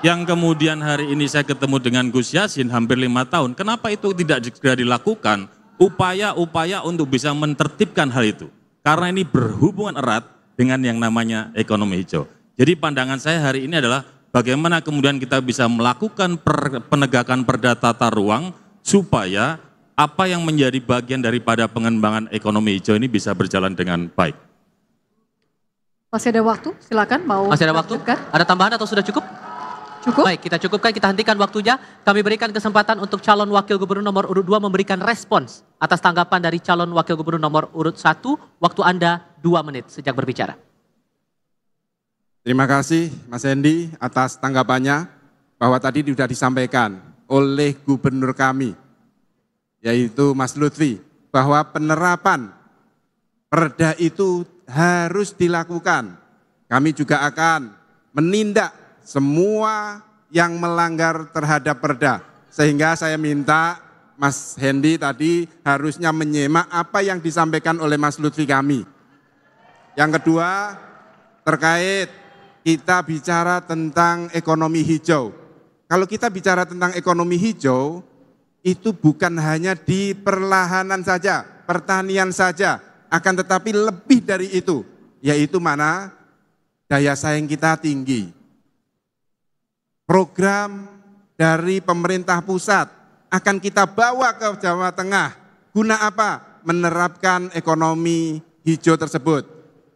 S6: Yang kemudian hari ini saya ketemu dengan Gus Yassin hampir 5 tahun, kenapa itu tidak segera dilakukan upaya-upaya untuk bisa menertibkan hal itu? Karena ini berhubungan erat dengan yang namanya ekonomi hijau. Jadi pandangan saya hari ini adalah bagaimana kemudian kita bisa melakukan penegakan perda tata ruang supaya apa yang menjadi bagian daripada pengembangan ekonomi hijau ini bisa berjalan dengan baik.
S1: Masih ada waktu, silakan mau.
S2: Masih ada waktu? Ada tambahan atau sudah cukup?
S1: Cukup?
S2: Baik, kita cukupkan, kita hentikan waktunya. Kami berikan kesempatan untuk calon wakil gubernur nomor urut 2 memberikan respons atas tanggapan dari calon wakil gubernur nomor urut 1. Waktu Anda 2 menit sejak berbicara.
S4: Terima kasih Mas Hendy atas tanggapannya, bahwa tadi sudah disampaikan oleh gubernur kami, yaitu Mas Lutfi, bahwa penerapan perda itu harus dilakukan. Kami juga akan menindak semua yang melanggar terhadap perda. Sehingga saya minta Mas Hendy tadi harusnya menyimak apa yang disampaikan oleh Mas Lutfi kami. Yang kedua, terkait kita bicara tentang ekonomi hijau. Kalau kita bicara tentang ekonomi hijau, itu bukan hanya di perlahanan saja, pertanian saja, akan tetapi lebih dari itu, yaitu mana daya saing kita tinggi. Program dari pemerintah pusat akan kita bawa ke Jawa Tengah. Guna apa? Menerapkan ekonomi hijau tersebut.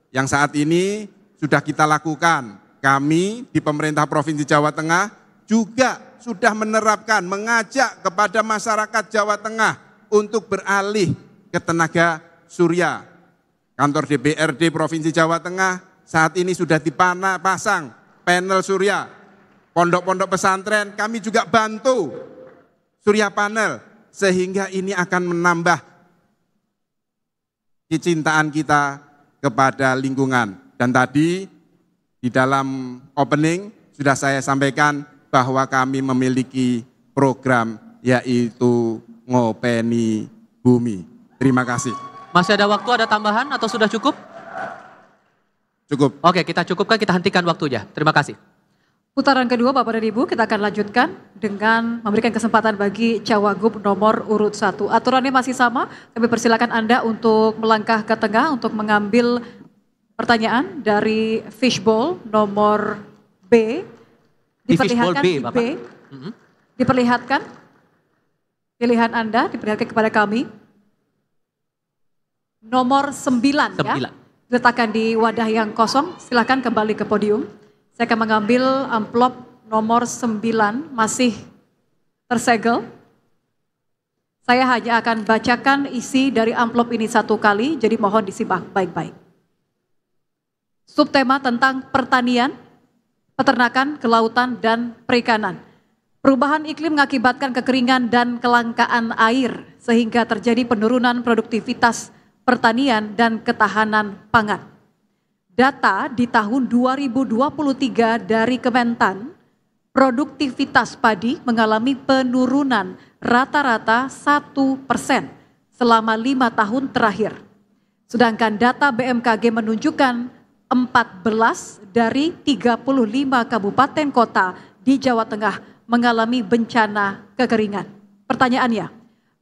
S4: Yang saat ini sudah kita lakukan. Kami di pemerintah Provinsi Jawa Tengah juga sudah menerapkan, mengajak kepada masyarakat Jawa Tengah untuk beralih ke tenaga surya. Kantor DPRD Provinsi Jawa Tengah saat ini sudah dipasang panel surya. Pondok-pondok pesantren kami juga bantu surya panel, sehingga ini akan menambah kecintaan kita kepada lingkungan. Dan tadi di dalam opening sudah saya sampaikan bahwa kami memiliki program yaitu Ngopeni Bumi. Terima kasih.
S2: Masih ada waktu, ada tambahan atau sudah cukup?
S4: Cukup.
S2: Oke, kita cukupkan, kita hentikan waktunya. Terima kasih.
S1: Putaran kedua Bapak dan Ibu, kita akan lanjutkan dengan memberikan kesempatan bagi Cawagup nomor urut 1. Aturannya masih sama, kami persilakan Anda untuk melangkah ke tengah untuk mengambil pertanyaan dari fishbowl nomor B. Diperlihatkan
S2: di fishbowl B, Bapak.
S1: Diperlihatkan pilihan Anda, diperlihatkan kepada kami. Nomor 9 ya, diletakkan di wadah yang kosong, silakan kembali ke podium. Saya akan mengambil amplop nomor 9, masih tersegel. Saya hanya akan bacakan isi dari amplop ini satu kali, jadi mohon disimak baik-baik. Subtema tentang pertanian, peternakan, kelautan, dan perikanan. Perubahan iklim mengakibatkan kekeringan dan kelangkaan air, sehingga terjadi penurunan produktivitas pertanian dan ketahanan pangan. Data di tahun 2023 dari Kementan, produktivitas padi mengalami penurunan rata-rata 1% selama 5 tahun terakhir. Sedangkan data BMKG menunjukkan 14 dari 35 kabupaten kota di Jawa Tengah mengalami bencana kekeringan. Pertanyaannya,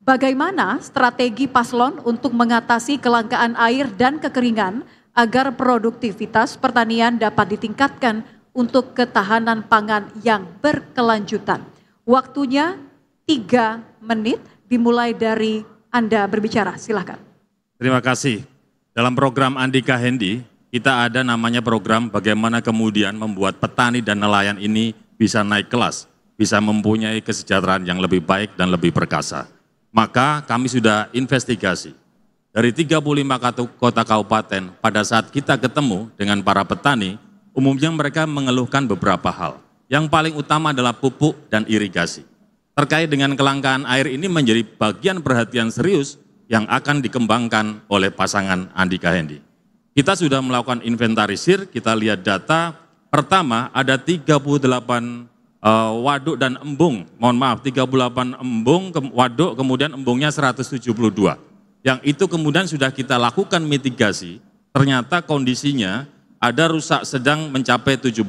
S1: bagaimana strategi paslon untuk mengatasi kelangkaan air dan kekeringan agar produktivitas pertanian dapat ditingkatkan untuk ketahanan pangan yang berkelanjutan? Waktunya 3 menit, dimulai dari Anda berbicara, silakan.
S6: Terima kasih. Dalam program Andika Hendi, kita ada namanya program bagaimana kemudian membuat petani dan nelayan ini bisa naik kelas, bisa mempunyai kesejahteraan yang lebih baik dan lebih perkasa. Maka kami sudah investigasi. Dari 35 kota kabupaten, pada saat kita ketemu dengan para petani, umumnya mereka mengeluhkan beberapa hal. Yang paling utama adalah pupuk dan irigasi. Terkait dengan kelangkaan air ini menjadi bagian perhatian serius yang akan dikembangkan oleh pasangan Andika Hendi. Kita sudah melakukan inventarisir, kita lihat data. Pertama ada 38 waduk dan embung, 38 embung, waduk, kemudian embungnya 172. Yang itu kemudian sudah kita lakukan mitigasi, ternyata kondisinya ada rusak sedang mencapai 17%.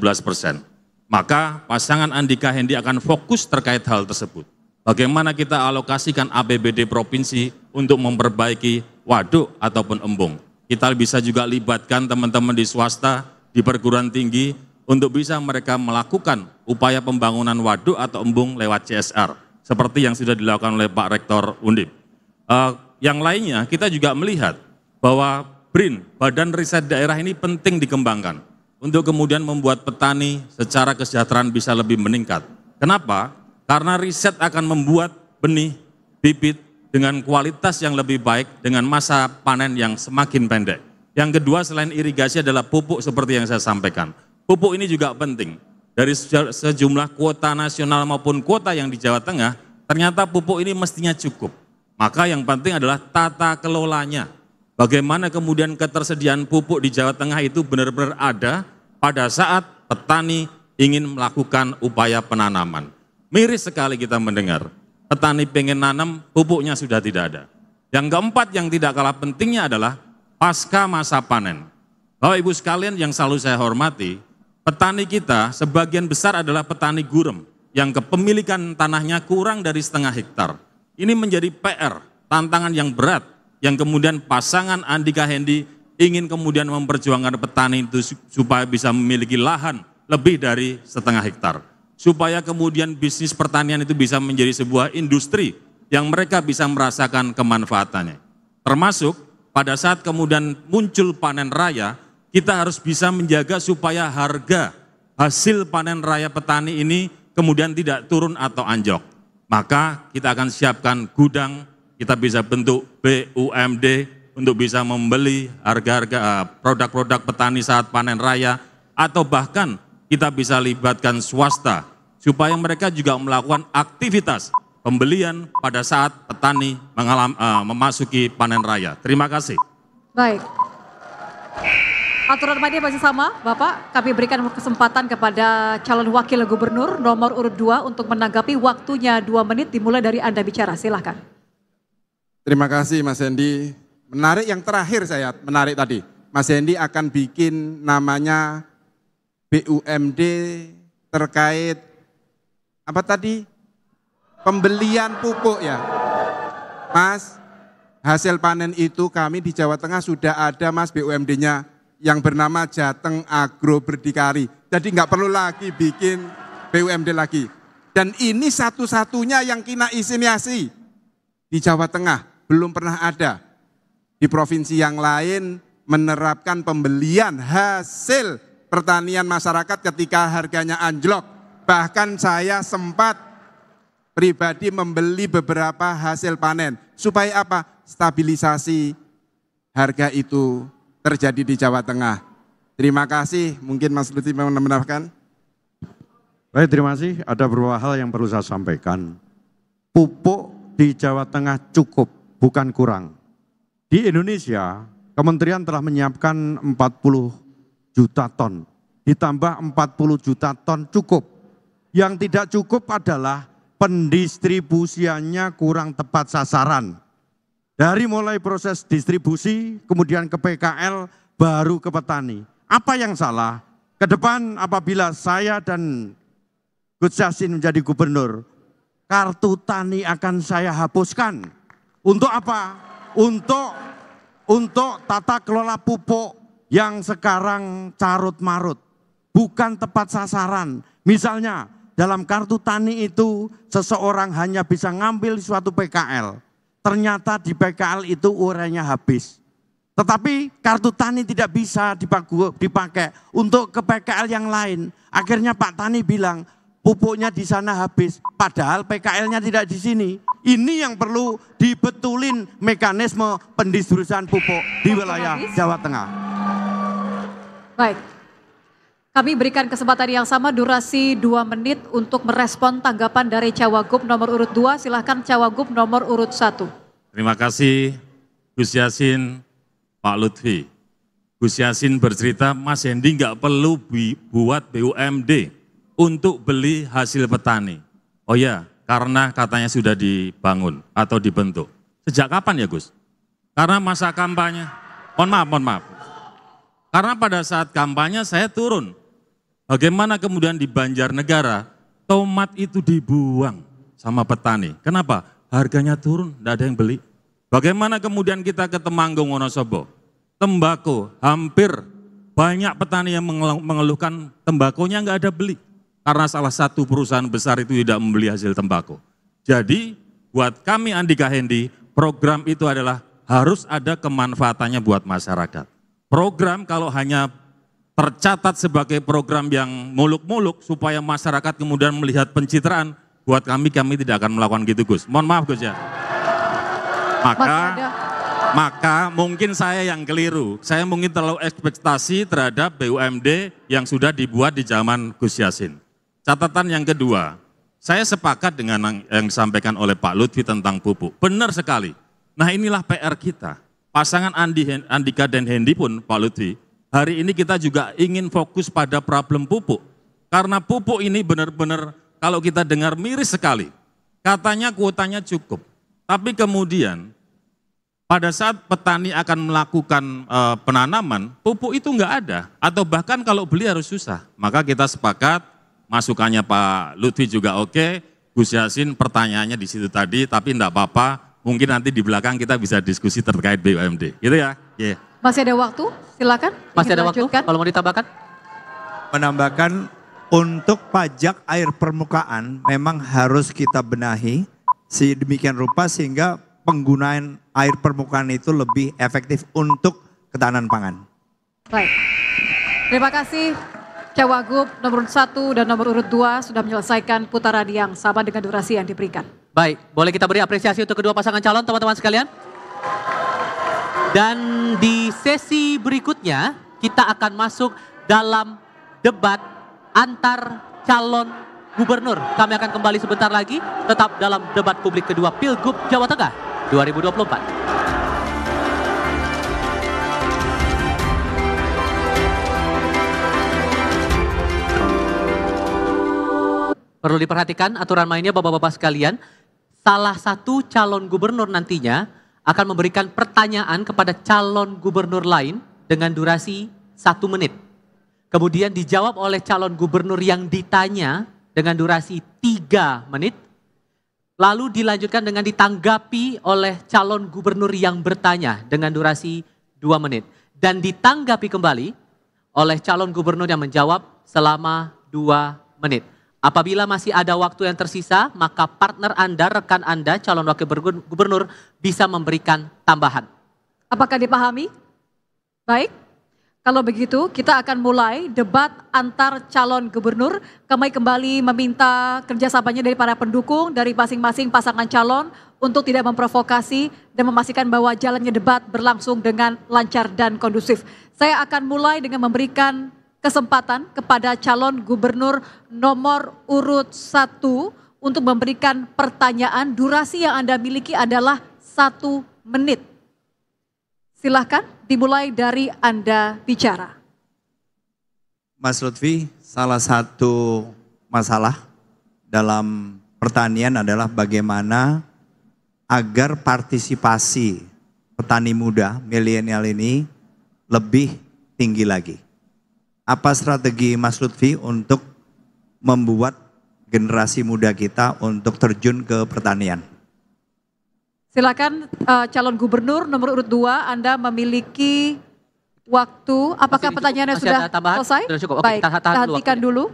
S6: Maka pasangan Andika Hendi akan fokus terkait hal tersebut. Bagaimana kita alokasikan APBD provinsi untuk memperbaiki waduk ataupun embung. Kita bisa juga libatkan teman-teman di swasta, di perguruan tinggi, untuk bisa mereka melakukan upaya pembangunan waduk atau embung lewat CSR, seperti yang sudah dilakukan oleh Pak Rektor Undip. Yang lainnya, kita juga melihat bahwa BRIN, Badan Riset Daerah ini penting dikembangkan, untuk kemudian membuat petani secara kesejahteraan bisa lebih meningkat. Kenapa? Karena riset akan membuat benih, bibit, dengan kualitas yang lebih baik, dengan masa panen yang semakin pendek. Yang kedua selain irigasi adalah pupuk seperti yang saya sampaikan. Pupuk ini juga penting. Dari sejumlah kuota nasional maupun kuota yang di Jawa Tengah, ternyata pupuk ini mestinya cukup. Maka yang penting adalah tata kelolanya. Bagaimana kemudian ketersediaan pupuk di Jawa Tengah itu benar-benar ada pada saat petani ingin melakukan upaya penanaman. Miris sekali kita mendengar. Petani pengen nanam, pupuknya sudah tidak ada. Yang keempat yang tidak kalah pentingnya adalah pasca masa panen. Bapak Ibu sekalian yang selalu saya hormati, petani kita sebagian besar adalah petani gurem yang kepemilikan tanahnya kurang dari 0,5 hektar. Ini menjadi PR, tantangan yang berat yang kemudian pasangan Andika Hendi ingin kemudian memperjuangkan petani itu supaya bisa memiliki lahan lebih dari 0,5 hektar. Supaya kemudian bisnis pertanian itu bisa menjadi sebuah industri yang mereka bisa merasakan kemanfaatannya. Termasuk pada saat kemudian muncul panen raya, kita harus bisa menjaga supaya harga hasil panen raya petani ini kemudian tidak turun atau anjlok. Maka kita akan siapkan gudang, kita bisa bentuk BUMD untuk bisa membeli harga-harga produk-produk petani saat panen raya, atau bahkan kita bisa libatkan swasta supaya mereka juga melakukan aktivitas pembelian pada saat petani memasuki panen raya. Terima kasih.
S1: Baik. Aturan mainnya masih sama, Bapak. Kami berikan kesempatan kepada calon wakil gubernur nomor urut 2 untuk menanggapi, waktunya 2 menit, dimulai dari Anda bicara. Silahkan.
S4: Terima kasih Mas Hendi. Menarik yang terakhir saya, menarik tadi. Mas Hendi akan bikin namanya BUMD terkait apa tadi? Pembelian pupuk ya. Mas, hasil panen itu kami di Jawa Tengah sudah ada Mas BUMD-nya yang bernama Jateng Agro Berdikari. Jadi nggak perlu lagi bikin BUMD lagi. Dan ini satu-satunya yang kena inisiasi di Jawa Tengah. Belum pernah ada. Di provinsi yang lain menerapkan pembelian hasil pertanian masyarakat ketika harganya anjlok. Bahkan saya sempat pribadi membeli beberapa hasil panen. Supaya apa? Stabilisasi harga itu terjadi di Jawa Tengah. Terima kasih, mungkin Mas Lutfi mau menambahkan.
S3: Baik, terima kasih. Ada beberapa hal yang perlu saya sampaikan. Pupuk di Jawa Tengah cukup, bukan kurang. Di Indonesia, Kementerian telah menyiapkan 40 juta ton. Ditambah 40 juta ton cukup. Yang tidak cukup adalah pendistribusiannya kurang tepat sasaran. Dari mulai proses distribusi, kemudian ke PKL, baru ke petani. Apa yang salah? Ke depan apabila saya dan Gus Yassin menjadi gubernur, kartu tani akan saya hapuskan. Untuk apa? Untuk tata kelola pupuk yang sekarang carut marut, bukan tepat sasaran. Misalnya dalam kartu tani itu seseorang hanya bisa ngambil suatu PKL, ternyata di PKL itu urainya habis. Tetapi kartu tani tidak bisa dipakai untuk ke PKL yang lain. Akhirnya Pak Tani bilang, pupuknya di sana habis, padahal PKL-nya tidak di sini. Ini yang perlu dibetulin mekanisme pendistribusian pupuk di wilayah Jawa Tengah.
S1: Baik, kami berikan kesempatan yang sama, durasi 2 menit untuk merespon tanggapan dari Cawagup nomor urut 2. Silahkan Cawagup nomor urut 1.
S6: Terima kasih Gus Yassin, Pak Lutfi. Gus Yassin bercerita, Mas Hendi nggak perlu buat BUMD untuk beli hasil petani. Oh ya, karena katanya sudah dibangun atau dibentuk. Sejak kapan ya Gus? Karena masa kampanye, mohon maaf. Karena pada saat kampanye saya turun. Bagaimana kemudian di Banjarnegara, tomat itu dibuang sama petani. Kenapa? Harganya turun, tidak ada yang beli. Bagaimana kemudian kita ke Temanggung, Wonosobo, tembakau hampir banyak petani yang mengeluhkan tembakonya nggak ada beli. Karena salah satu perusahaan besar itu tidak membeli hasil tembakau. Jadi buat kami Andika Hendi, program itu adalah harus ada kemanfaatannya buat masyarakat. Program kalau hanya tercatat sebagai program yang muluk-muluk supaya masyarakat kemudian melihat pencitraan, buat kami tidak akan melakukan gitu Gus. Mohon maaf Gus ya. Maka mungkin saya yang keliru. Saya mungkin terlalu ekspektasi terhadap BUMD yang sudah dibuat di zaman Gus Yassin. Catatan yang kedua, saya sepakat dengan yang disampaikan oleh Pak Lutfi tentang pupuk. Benar sekali. Nah inilah PR kita. Pasangan Andika dan Hendi pun Pak Lutfi, hari ini kita juga ingin fokus pada problem pupuk. Karena pupuk ini benar-benar kalau kita dengar miris sekali. Katanya kuotanya cukup. Tapi kemudian pada saat petani akan melakukan penanaman, pupuk itu nggak ada. Atau bahkan kalau beli harus susah. Maka kita sepakat, masukannya Pak Lutfi juga oke, Gus Yassin pertanyaannya di situ tadi, tapi enggak apa-apa, mungkin nanti di belakang kita bisa diskusi terkait BUMD, gitu ya? Yeah.
S1: Masih ada waktu, silakan.
S2: Masih ada waktu, kalau mau ditambahkan?
S5: Menambahkan untuk pajak air permukaan memang harus kita benahi sedemikian rupa sehingga penggunaan air permukaan itu lebih efektif untuk ketahanan pangan.
S1: Baik, terima kasih. Cawagup nomor urut 1 dan nomor urut 2 sudah menyelesaikan putaran yang sama dengan durasi yang diberikan.
S2: Baik, boleh kita beri apresiasi untuk kedua pasangan calon teman-teman sekalian. Dan di sesi berikutnya kita akan masuk dalam debat antar calon gubernur. Kami akan kembali sebentar lagi tetap dalam debat publik kedua Pilgub Jawa Tengah 2024. Perlu diperhatikan aturan mainnya Bapak-Bapak sekalian, salah satu calon gubernur nantinya akan memberikan pertanyaan kepada calon gubernur lain dengan durasi 1 menit. Kemudian dijawab oleh calon gubernur yang ditanya dengan durasi 3 menit. Lalu dilanjutkan dengan ditanggapi oleh calon gubernur yang bertanya dengan durasi 2 menit. Dan ditanggapi kembali oleh calon gubernur yang menjawab selama 2 menit. Apabila masih ada waktu yang tersisa, maka partner Anda, rekan Anda, calon wakil gubernur bisa memberikan tambahan.
S1: Apakah dipahami? Baik, Kalau begitu, kita akan mulai debat antar calon gubernur. Kami kembali meminta kerjasamanya dari para pendukung, dari masing-masing pasangan calon untuk tidak memprovokasi dan memastikan bahwa jalannya debat berlangsung dengan lancar dan kondusif. Saya akan mulai dengan memberikan kesempatan kepada calon gubernur nomor urut 1 untuk memberikan pertanyaan. Durasi yang Anda miliki adalah 1 menit. Silahkan dimulai dari Anda bicara.
S5: Mas Lutfi, salah satu masalah dalam pertanian adalah bagaimana agar partisipasi petani muda milenial ini lebih tinggi lagi. Apa strategi Mas Lutfi untuk membuat generasi muda kita untuk terjun ke pertanian?
S1: Silakan calon gubernur nomor urut 2, Anda memiliki waktu. Apakah pertanyaannya sudah selesai?
S2: Sudah cukup. Oke,
S1: baik,
S2: kita
S1: kita hentikan dulu.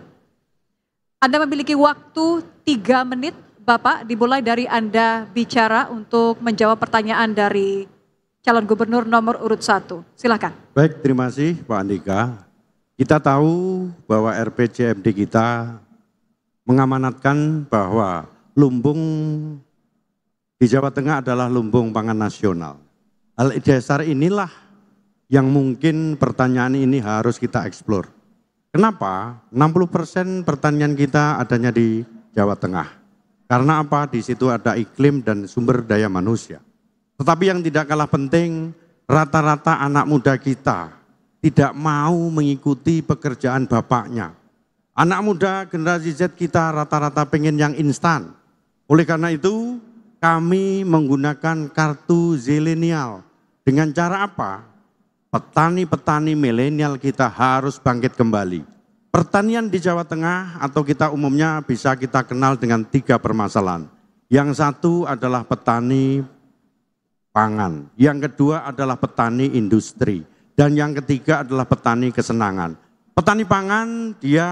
S1: Anda memiliki waktu 3 menit, Bapak, dimulai dari Anda bicara untuk menjawab pertanyaan dari calon gubernur nomor urut 1. Silakan.
S3: Baik, terima kasih Pak Andika. Kita tahu bahwa RPJMD kita mengamanatkan bahwa lumbung di Jawa Tengah adalah lumbung pangan nasional. Hal dasar inilah yang mungkin pertanyaan ini harus kita eksplor. Kenapa? 60% pertanian kita adanya di Jawa Tengah. Karena apa? Di situ ada iklim dan sumber daya manusia. Tetapi yang tidak kalah penting, rata-rata anak muda kita tidak mau mengikuti pekerjaan bapaknya. Anak muda generasi Z kita rata-rata pengen yang instan. Oleh karena itu, kami menggunakan kartu zilenial. Dengan cara apa? Petani-petani milenial kita harus bangkit kembali. Pertanian di Jawa Tengah atau kita umumnya bisa kita kenal dengan 3 permasalahan. Yang satu adalah petani pangan. Yang kedua adalah petani industri. Dan yang ketiga adalah petani kesenangan. Petani pangan dia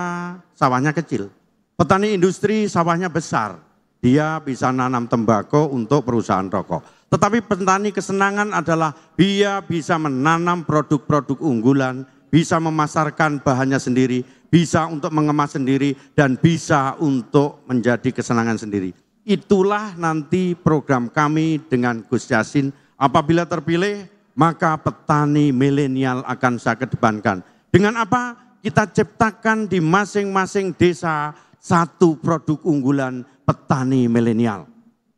S3: sawahnya kecil. Petani industri sawahnya besar. Dia bisa nanam tembakau untuk perusahaan rokok. Tetapi petani kesenangan adalah dia bisa menanam produk-produk unggulan, bisa memasarkan bahannya sendiri, bisa untuk mengemas sendiri, dan bisa untuk menjadi kesenangan sendiri. Itulah nanti program kami dengan Gus Yassin. Apabila terpilih, maka petani milenial akan saya kedepankan. Dengan apa? Kita ciptakan di masing-masing desa satu produk unggulan petani milenial.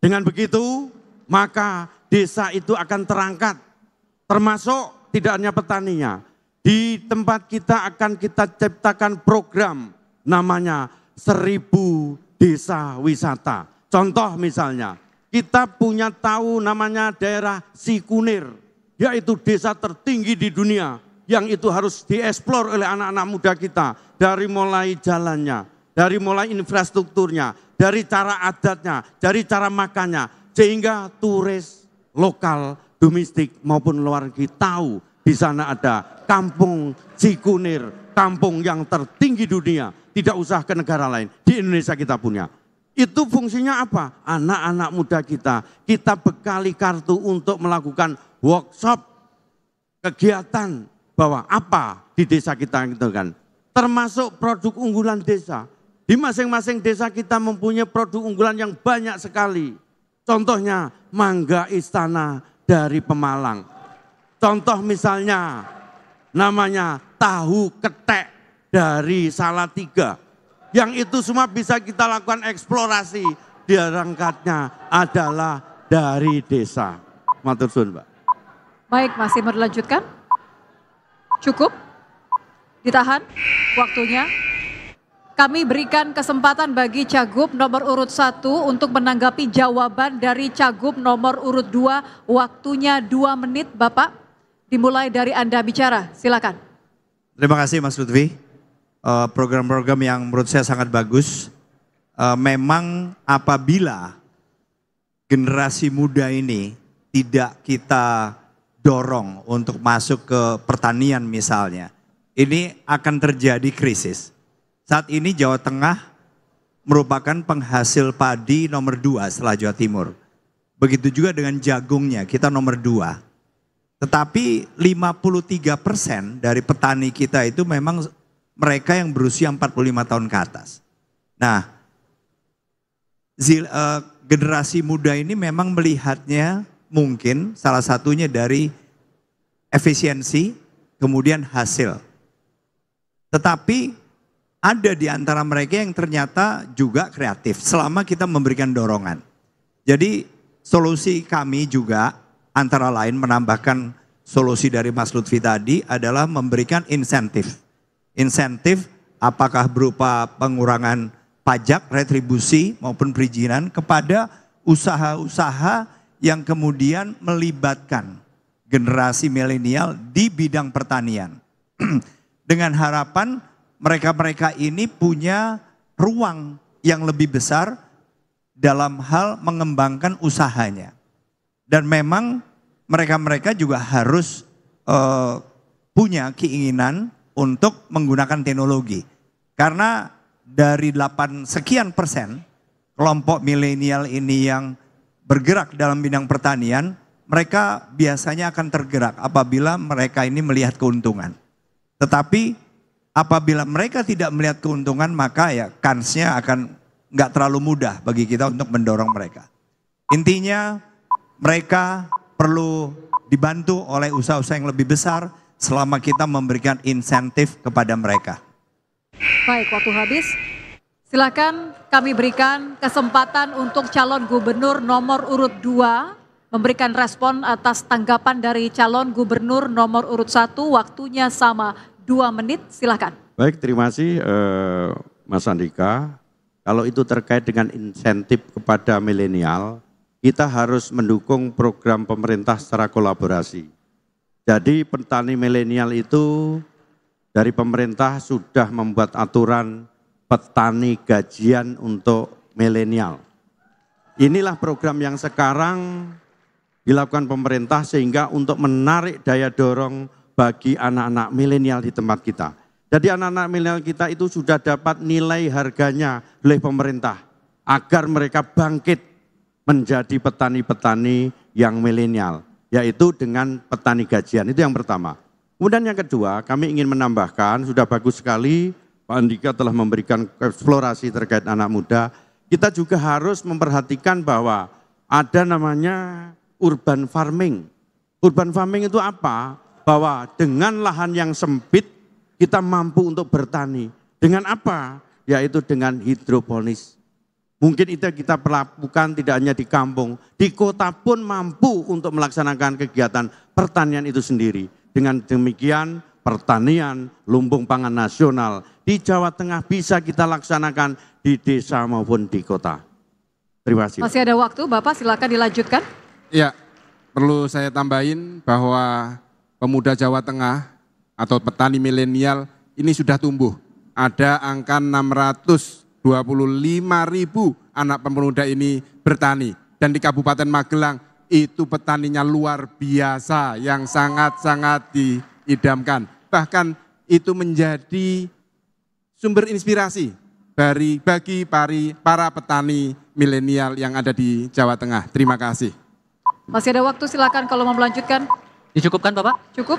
S3: Dengan begitu, maka desa itu akan terangkat, termasuk tidak hanya petaninya. Di tempat kita akan kita ciptakan program namanya 1000 desa wisata. Contoh misalnya, kita punya tahu namanya daerah Sikunir, yaitu desa tertinggi di dunia, yang itu harus dieksplor oleh anak-anak muda kita, dari mulai jalannya, dari mulai infrastrukturnya, dari cara adatnya, dari cara makannya, sehingga turis lokal, domestik maupun luar negeri tahu di sana ada kampung Sikunir, kampung yang tertinggi dunia, tidak usah ke negara lain, di Indonesia kita punya. Itu fungsinya apa? Anak-anak muda kita bekali kartu untuk melakukan workshop, kegiatan bahwa apa di desa kita gitu kan. Termasuk produk unggulan desa. Di masing-masing desa kita mempunyai produk unggulan yang banyak sekali. Contohnya mangga istana dari Pemalang. Contoh misalnya namanya tahu ketek dari Salatiga. Yang itu semua bisa kita lakukan eksplorasi. Berangkatnya adalah dari desa. Matur suwun, Mbak.
S1: Baik, masih mau dilanjutkan? Cukup? Ditahan waktunya. Kami berikan kesempatan bagi Cagup nomor urut 1 untuk menanggapi jawaban dari Cagup nomor urut 2. Waktunya 2 menit, Bapak. Dimulai dari Anda bicara, silakan.
S5: Terima kasih Mas Lutfi. Program-program yang menurut saya sangat bagus. Memang apabila generasi muda ini tidak kita dorong untuk masuk ke pertanian misalnya, ini akan terjadi krisis. Saat ini Jawa Tengah merupakan penghasil padi nomor 2 setelah Jawa Timur. Begitu juga dengan jagungnya, kita nomor 2. Tetapi 53% dari petani kita itu memang mereka yang berusia 45 tahun ke atas. Nah, generasi muda ini memang melihatnya mungkin salah satunya dari efisiensi, kemudian hasil. Tetapi ada di antara mereka yang ternyata juga kreatif selama kita memberikan dorongan. Jadi solusi kami juga antara lain menambahkan solusi dari Mas Lutfi tadi adalah memberikan insentif. Insentif apakah berupa pengurangan pajak, retribusi maupun perizinan kepada usaha-usaha yang kemudian melibatkan generasi milenial di bidang pertanian. Dengan harapan mereka-mereka ini punya ruang yang lebih besar dalam hal mengembangkan usahanya. Dan memang mereka-mereka juga harus punya keinginan untuk menggunakan teknologi. Karena dari 8 sekian persen kelompok milenial ini yang bergerak dalam bidang pertanian, mereka biasanya akan tergerak apabila mereka ini melihat keuntungan. Tetapi apabila mereka tidak melihat keuntungan, maka ya kansnya akan nggak terlalu mudah bagi kita untuk mendorong mereka. Intinya mereka perlu dibantu oleh usaha-usaha yang lebih besar selama kita memberikan insentif kepada mereka.
S1: Baik, waktu habis. Silakan kami berikan kesempatan untuk calon gubernur nomor urut 2 memberikan respon atas tanggapan dari calon gubernur nomor urut 1. Waktunya sama 2 menit, silakan.
S3: Baik, terima kasih Mas Andika. Kalau itu terkait dengan insentif kepada milenial, kita harus mendukung program pemerintah secara kolaborasi. Jadi petani milenial itu dari pemerintah sudah membuat aturan petani gajian untuk milenial. Inilah program yang sekarang dilakukan pemerintah sehingga untuk menarik daya dorong bagi anak-anak milenial di tempat kita. Jadi anak-anak milenial kita itu sudah dapat nilai harganya oleh pemerintah agar mereka bangkit menjadi petani-petani yang milenial, yaitu dengan petani gajian. Itu yang pertama. Kemudian yang kedua, kami ingin menambahkan, sudah bagus sekali Pak Andika telah memberikan eksplorasi terkait anak muda. Kita juga harus memperhatikan bahwa ada namanya urban farming. Urban farming itu apa? Bahwa dengan lahan yang sempit kita mampu untuk bertani. Dengan apa? Yaitu dengan hidroponis. Mungkin itu kita lakukan tidak hanya di kampung, di kota pun mampu untuk melaksanakan kegiatan pertanian itu sendiri. Dengan demikian pertanian lumbung pangan nasional di Jawa Tengah bisa kita laksanakan di desa maupun di kota. Terima kasih.
S1: Masih ada waktu, Bapak silakan dilanjutkan.
S4: Ya, perlu saya tambahin bahwa pemuda Jawa Tengah atau petani milenial ini sudah tumbuh. Ada angka 625.000 anak pemuda ini bertani. Dan di Kabupaten Magelang itu petaninya luar biasa yang sangat-sangat diidamkan. Bahkan itu menjadi sumber inspirasi bagi para petani milenial yang ada di Jawa Tengah. Terima kasih.
S1: Masih ada waktu, silakan kalau mau melanjutkan.
S2: Dicukupkan Bapak?
S1: Cukup?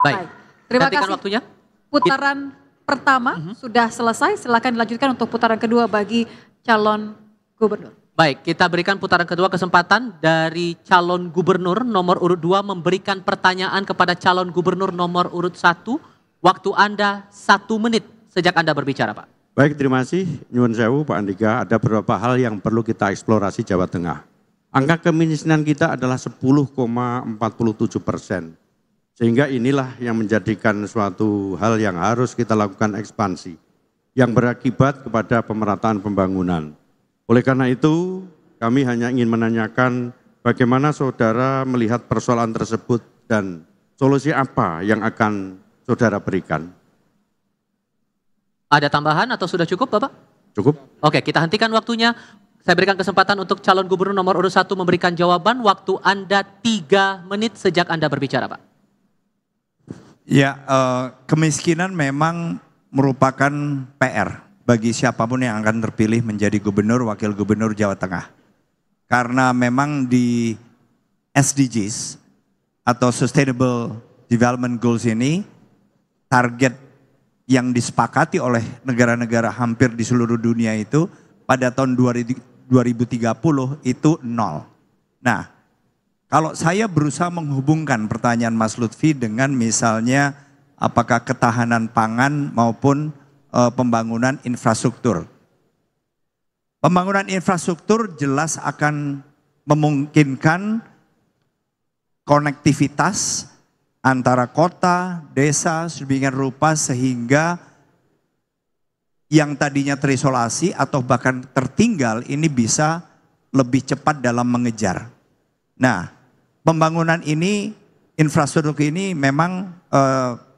S2: Baik.
S1: Terima
S2: Gantikan
S1: kasih.
S2: waktunya.
S1: Putaran pertama sudah selesai, silakan dilanjutkan untuk putaran kedua bagi calon gubernur.
S2: Baik, kita berikan putaran kedua kesempatan dari calon gubernur nomor urut 2 memberikan pertanyaan kepada calon gubernur nomor urut 1. Waktu Anda 1 menit sejak Anda berbicara, Pak.
S3: Baik, terima kasih Nyuwun Sewu Pak Andika. Ada beberapa hal yang perlu kita eksplorasi Jawa Tengah. Angka kemiskinan kita adalah 10,47%. Sehingga inilah yang menjadikan suatu hal yang harus kita lakukan ekspansi. Yang berakibat kepada pemerataan pembangunan. Oleh karena itu kami hanya ingin menanyakan bagaimana saudara melihat persoalan tersebut dan solusi apa yang akan saudara berikan.
S2: Ada tambahan atau sudah cukup Bapak?
S3: Cukup.
S2: Oke, kita hentikan waktunya. Saya berikan kesempatan untuk calon gubernur nomor urut 1 memberikan jawaban. Waktu Anda 3 menit sejak Anda berbicara, Pak.
S5: Ya, kemiskinan memang merupakan PR bagi siapapun yang akan terpilih menjadi gubernur, wakil gubernur Jawa Tengah. Karena memang di SDGs atau Sustainable Development Goals ini, target yang disepakati oleh negara-negara hampir di seluruh dunia itu pada tahun 2030 itu 0. Nah, kalau saya berusaha menghubungkan pertanyaan Mas Lutfi dengan misalnya apakah ketahanan pangan maupun pembangunan infrastruktur. Pembangunan infrastruktur jelas akan memungkinkan konektivitas antara kota, desa, sedemikian rupa sehingga yang tadinya terisolasi atau bahkan tertinggal ini bisa lebih cepat dalam mengejar. Nah, pembangunan ini, infrastruktur ini memang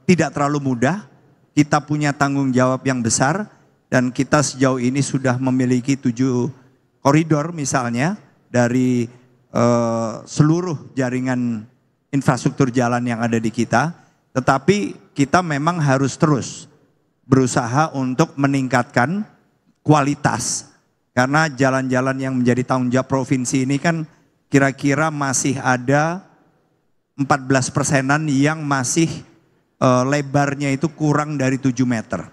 S5: tidak terlalu mudah. Kita punya tanggung jawab yang besar dan kita sejauh ini sudah memiliki 7 koridor misalnya dari seluruh jaringan infrastruktur jalan yang ada di kita. Tetapi kita memang harus terus berusaha untuk meningkatkan kualitas. Karena jalan-jalan yang menjadi tanggung jawab provinsi ini kan kira-kira masih ada 14%-an yang masih lebarnya itu kurang dari 7 meter.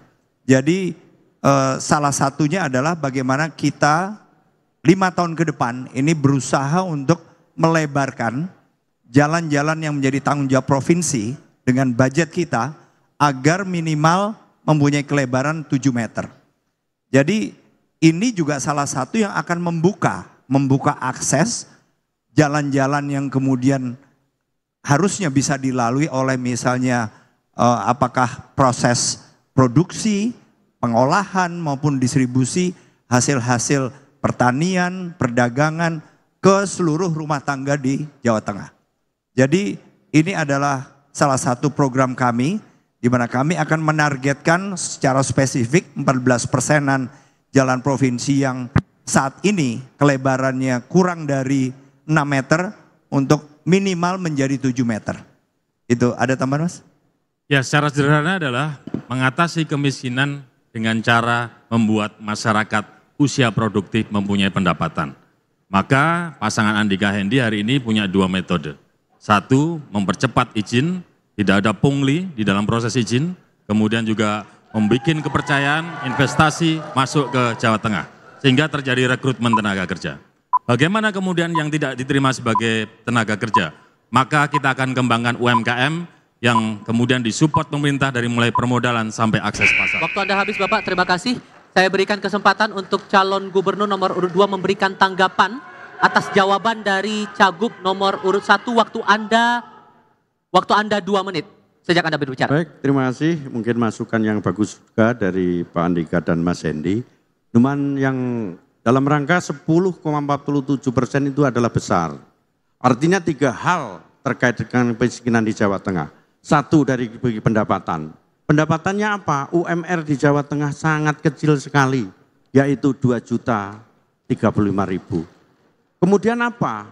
S5: Jadi salah satunya adalah bagaimana kita 5 tahun ke depan ini berusaha untuk melebarkan jalan-jalan yang menjadi tanggung jawab provinsi dengan budget kita agar minimal mempunyai kelebaran 7 meter. Jadi ini juga salah satu yang akan membuka akses jalan-jalan yang kemudian harusnya bisa dilalui oleh misalnya apakah proses produksi, pengolahan maupun distribusi hasil-hasil pertanian, perdagangan ke seluruh rumah tangga di Jawa Tengah. Jadi ini adalah salah satu program kami di mana kami akan menargetkan secara spesifik 14%-an jalan provinsi yang saat ini kelebarannya kurang dari 6 meter untuk minimal menjadi 7 meter. Itu ada tambahan, Mas?
S6: Ya, secara sederhana adalah mengatasi kemiskinan dengan cara membuat masyarakat usia produktif mempunyai pendapatan. Maka pasangan Andika Hendi hari ini punya 2 metode. Satu, mempercepat izin, tidak ada pungli di dalam proses izin. Kemudian juga membuat kepercayaan investasi masuk ke Jawa Tengah. Sehingga terjadi rekrutmen tenaga kerja. Bagaimana kemudian yang tidak diterima sebagai tenaga kerja? Maka kita akan kembangkan UMKM yang kemudian disupport pemerintah dari mulai permodalan sampai akses pasar.
S2: Waktu Anda habis Bapak, terima kasih. Saya berikan kesempatan untuk calon gubernur nomor urut 2 memberikan tanggapan atas jawaban dari Cagup nomor urut 1. Waktu Anda 2 menit sejak Anda berbicara.
S3: Baik, terima kasih. Mungkin masukan yang bagus juga dari Pak Andika dan Mas Hendi. Cuman yang dalam rangka 10,47% itu adalah besar. Artinya 3 hal terkait dengan kemiskinan di Jawa Tengah. 1 dari segi pendapatan. Pendapatannya apa? UMR di Jawa Tengah sangat kecil sekali, yaitu 2.035.000. Kemudian apa?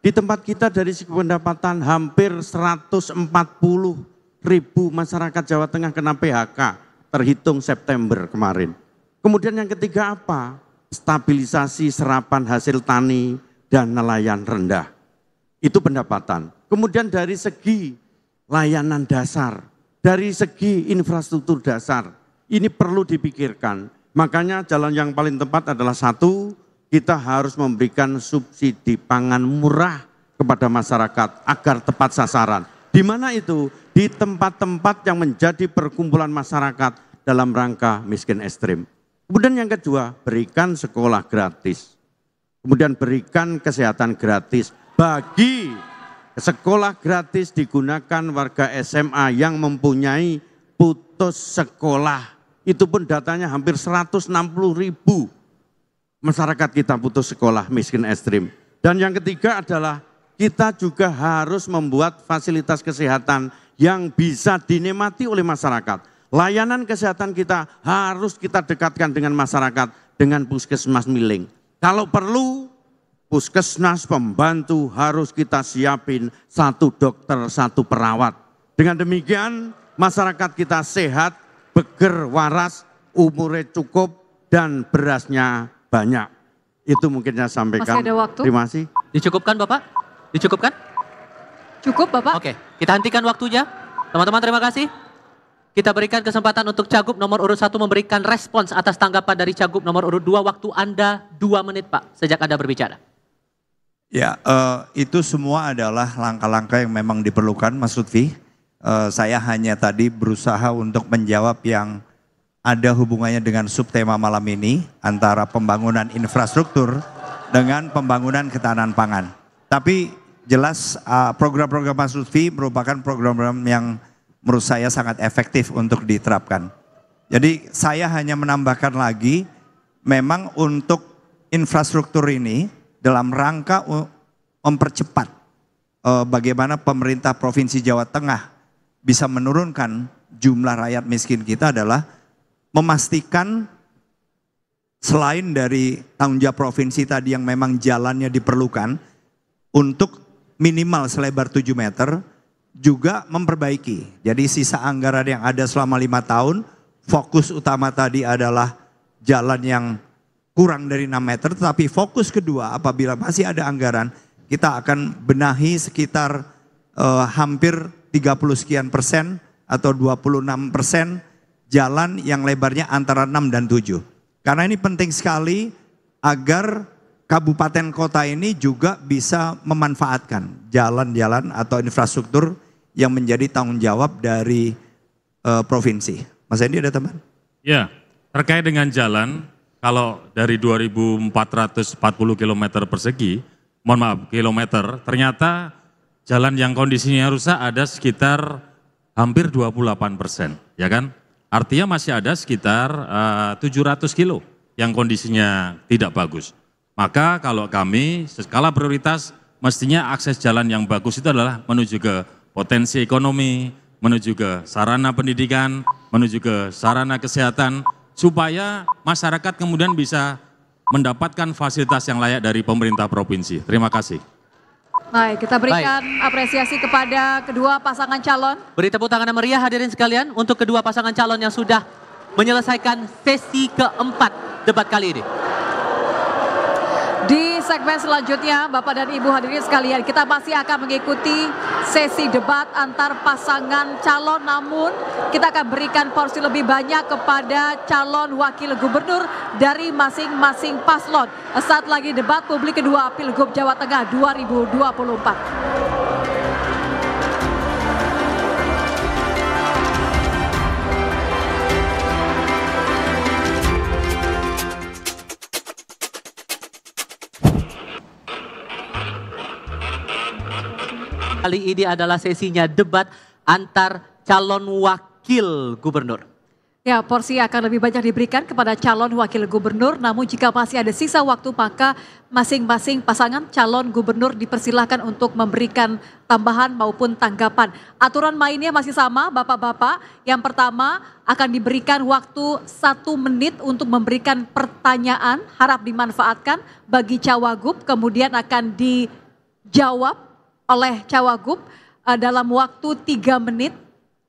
S3: Di tempat kita dari segi pendapatan hampir 140.000 masyarakat Jawa Tengah kena PHK terhitung September kemarin. Kemudian yang ketiga apa? Stabilisasi serapan hasil tani dan nelayan rendah. Itu pendapatan. Kemudian dari segi layanan dasar, dari segi infrastruktur dasar, ini perlu dipikirkan. Makanya jalan yang paling tepat adalah 1, kita harus memberikan subsidi pangan murah kepada masyarakat agar tepat sasaran. Di mana itu? Di tempat-tempat yang menjadi perkumpulan masyarakat dalam rangka miskin ekstrim. Kemudian yang kedua, berikan sekolah gratis. Kemudian berikan kesehatan gratis. Bagi sekolah gratis digunakan warga SMA yang mempunyai putus sekolah. Itu pun datanya hampir 160.000 masyarakat kita putus sekolah miskin ekstrim. Dan yang ketiga adalah kita juga harus membuat fasilitas kesehatan yang bisa dinikmati oleh masyarakat. Layanan kesehatan kita harus kita dekatkan dengan masyarakat dengan puskesmas miling. Kalau perlu puskesmas pembantu harus kita siapin 1 dokter, 1 perawat. Dengan demikian masyarakat kita sehat, beger, waras, umurnya cukup dan berasnya banyak. Itu mungkin saya sampaikan.
S1: Masih ada waktu?
S3: Terima kasih.
S2: Dicukupkan Bapak? Dicukupkan?
S1: Cukup Bapak?
S2: Oke, kita hentikan waktunya. Teman-teman terima kasih. Kita berikan kesempatan untuk Cagup nomor urut 1 memberikan respons atas tanggapan dari Cagup nomor urut 2. Waktu Anda 2 menit Pak, sejak Anda berbicara.
S5: Ya, itu semua adalah langkah-langkah yang memang diperlukan Mas Lutfi. Saya hanya tadi berusaha untuk menjawab yang ada hubungannya dengan subtema malam ini antara pembangunan infrastruktur dengan pembangunan ketahanan pangan. Tapi jelas program-program Mas Lutfi merupakan program-program yang menurut saya sangat efektif untuk diterapkan. Jadi saya hanya menambahkan lagi, memang untuk infrastruktur ini dalam rangka mempercepat bagaimana pemerintah Provinsi Jawa Tengah bisa menurunkan jumlah rakyat miskin kita adalah memastikan selain dari tanggung jawab provinsi tadi yang memang jalannya diperlukan untuk minimal selebar 7 meter, juga memperbaiki. Jadi sisa anggaran yang ada selama 5 tahun, fokus utama tadi adalah jalan yang kurang dari 6 meter, tetapi fokus kedua apabila masih ada anggaran, kita akan benahi sekitar hampir 30 sekian persen atau 26% jalan yang lebarnya antara 6 dan 7. Karena ini penting sekali agar kabupaten kota ini juga bisa memanfaatkan jalan-jalan atau infrastruktur yang menjadi tanggung jawab dari provinsi. Mas Hendy ada teman?
S6: Ya, terkait dengan jalan, kalau dari 2.440 km persegi, mohon maaf kilometer, ternyata jalan yang kondisinya rusak ada sekitar hampir 28%, ya kan? Artinya masih ada sekitar 700 kilo yang kondisinya tidak bagus. Maka kalau kami skala prioritas mestinya akses jalan yang bagus itu adalah menuju ke potensi ekonomi, menuju ke sarana pendidikan, menuju ke sarana kesehatan, supaya masyarakat kemudian bisa mendapatkan fasilitas yang layak dari pemerintah provinsi. Terima kasih.
S1: Baik, kita berikan apresiasi kepada kedua pasangan calon.
S2: Beri tepuk tangan yang meriah hadirin sekalian untuk kedua pasangan calon yang sudah menyelesaikan sesi keempat debat kali ini.
S1: Di segmen selanjutnya, Bapak dan Ibu hadirin sekalian, kita masih akan mengikuti sesi debat antar pasangan calon, namun kita akan berikan porsi lebih banyak kepada calon wakil gubernur dari masing-masing paslon. Saat lagi debat publik kedua Pilgub Jawa Tengah 2024.
S2: Kali ini adalah sesinya debat antar calon wakil gubernur.
S1: Ya, porsi akan lebih banyak diberikan kepada calon wakil gubernur, namun jika masih ada sisa waktu maka masing-masing pasangan calon gubernur dipersilahkan untuk memberikan tambahan maupun tanggapan. Aturan mainnya masih sama Bapak-Bapak. Yang pertama akan diberikan waktu 1 menit untuk memberikan pertanyaan, harap dimanfaatkan bagi Cawagup, kemudian akan dijawab oleh Cawagup dalam waktu 3 menit.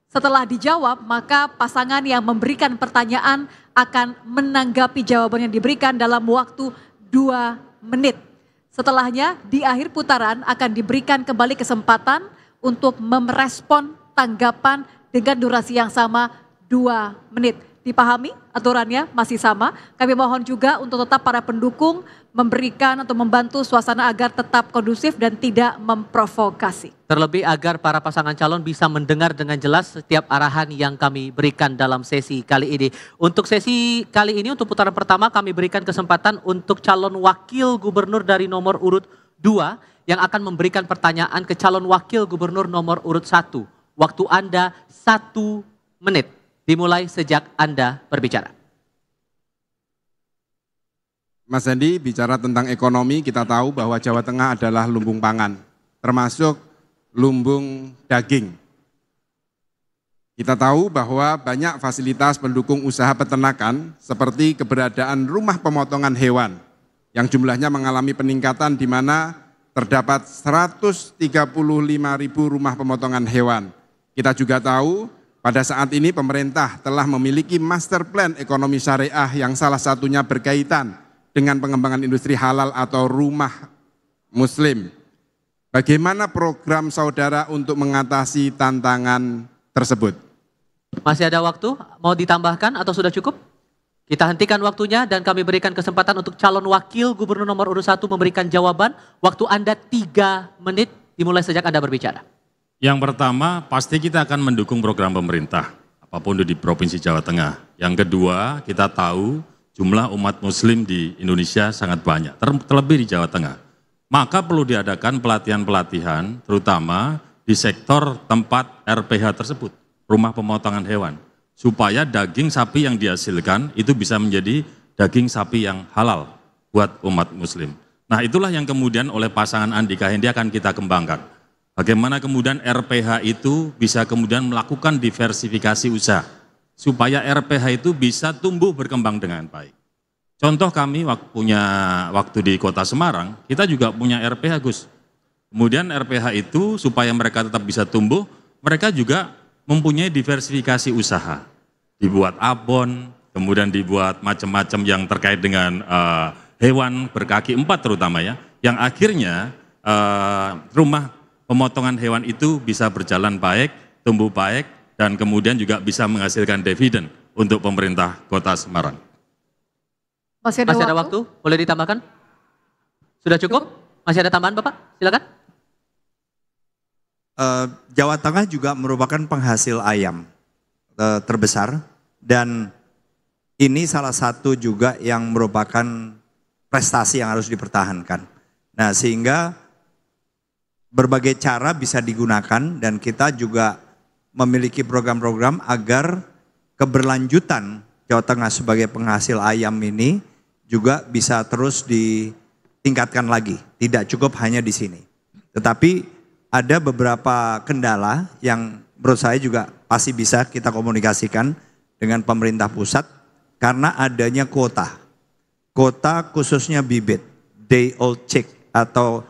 S1: Setelah dijawab, maka pasangan yang memberikan pertanyaan akan menanggapi jawaban yang diberikan dalam waktu 2 menit. Setelahnya, di akhir putaran akan diberikan kembali kesempatan untuk merespon tanggapan dengan durasi yang sama 2 menit. Dipahami aturannya masih sama. Kami mohon juga untuk tetap para pendukung memberikan atau membantu suasana agar tetap kondusif dan tidak memprovokasi.
S2: Terlebih agar para pasangan calon bisa mendengar dengan jelas setiap arahan yang kami berikan dalam sesi kali ini. Untuk sesi kali ini, untuk putaran pertama kami berikan kesempatan untuk calon wakil gubernur dari nomor urut 2 yang akan memberikan pertanyaan ke calon wakil gubernur nomor urut 1. Waktu Anda 1 menit. Dimulai sejak Anda berbicara.
S4: Mas Hendy, bicara tentang ekonomi, kita tahu bahwa Jawa Tengah adalah lumbung pangan, termasuk lumbung daging. Kita tahu bahwa banyak fasilitas pendukung usaha peternakan seperti keberadaan rumah pemotongan hewan yang jumlahnya mengalami peningkatan di mana terdapat 135.000 rumah pemotongan hewan. Kita juga tahu pada saat ini pemerintah telah memiliki master plan ekonomi syariah yang salah satunya berkaitan dengan pengembangan industri halal atau rumah muslim. Bagaimana program saudara untuk mengatasi tantangan tersebut?
S2: Masih ada waktu, mau ditambahkan atau sudah cukup? Kita hentikan waktunya dan kami berikan kesempatan untuk calon wakil gubernur nomor urut 1 memberikan jawaban. Waktu Anda 3 menit, dimulai sejak Anda berbicara.
S6: Yang pertama, pasti kita akan mendukung program pemerintah, apapun di Provinsi Jawa Tengah. Yang kedua, kita tahu jumlah umat muslim di Indonesia sangat banyak, terlebih di Jawa Tengah. Maka perlu diadakan pelatihan-pelatihan, terutama di sektor tempat RPH tersebut, rumah pemotongan hewan. Supaya daging sapi yang dihasilkan itu bisa menjadi daging sapi yang halal buat umat muslim. Nah itulah yang kemudian oleh pasangan Andika Hendi akan kita kembangkan. Bagaimana kemudian RPH itu bisa kemudian melakukan diversifikasi usaha. Supaya RPH itu bisa tumbuh berkembang dengan baik. Contoh kami punya waktu di Kota Semarang, kita juga punya RPH Gus. Kemudian RPH itu supaya mereka tetap bisa tumbuh, mereka juga mempunyai diversifikasi usaha. Dibuat abon, kemudian dibuat macam-macam yang terkait dengan hewan berkaki 4 terutama ya. Yang akhirnya rumah pemotongan hewan itu bisa berjalan baik, tumbuh baik, dan kemudian juga bisa menghasilkan dividen untuk pemerintah Kota Semarang.
S2: Masih ada waktu? Boleh ditambahkan? Sudah cukup? Masih ada tambahan Bapak? Silakan.
S5: Jawa Tengah juga merupakan penghasil ayam terbesar dan ini salah satu juga yang merupakan prestasi yang harus dipertahankan. Nah sehingga berbagai cara bisa digunakan dan kita juga memiliki program-program agar keberlanjutan Jawa Tengah sebagai penghasil ayam ini juga bisa terus ditingkatkan lagi. Tidak cukup hanya di sini. Tetapi ada beberapa kendala yang menurut saya juga pasti bisa kita komunikasikan dengan pemerintah pusat karena adanya kuota. Kuota khususnya bibit, day old chick atau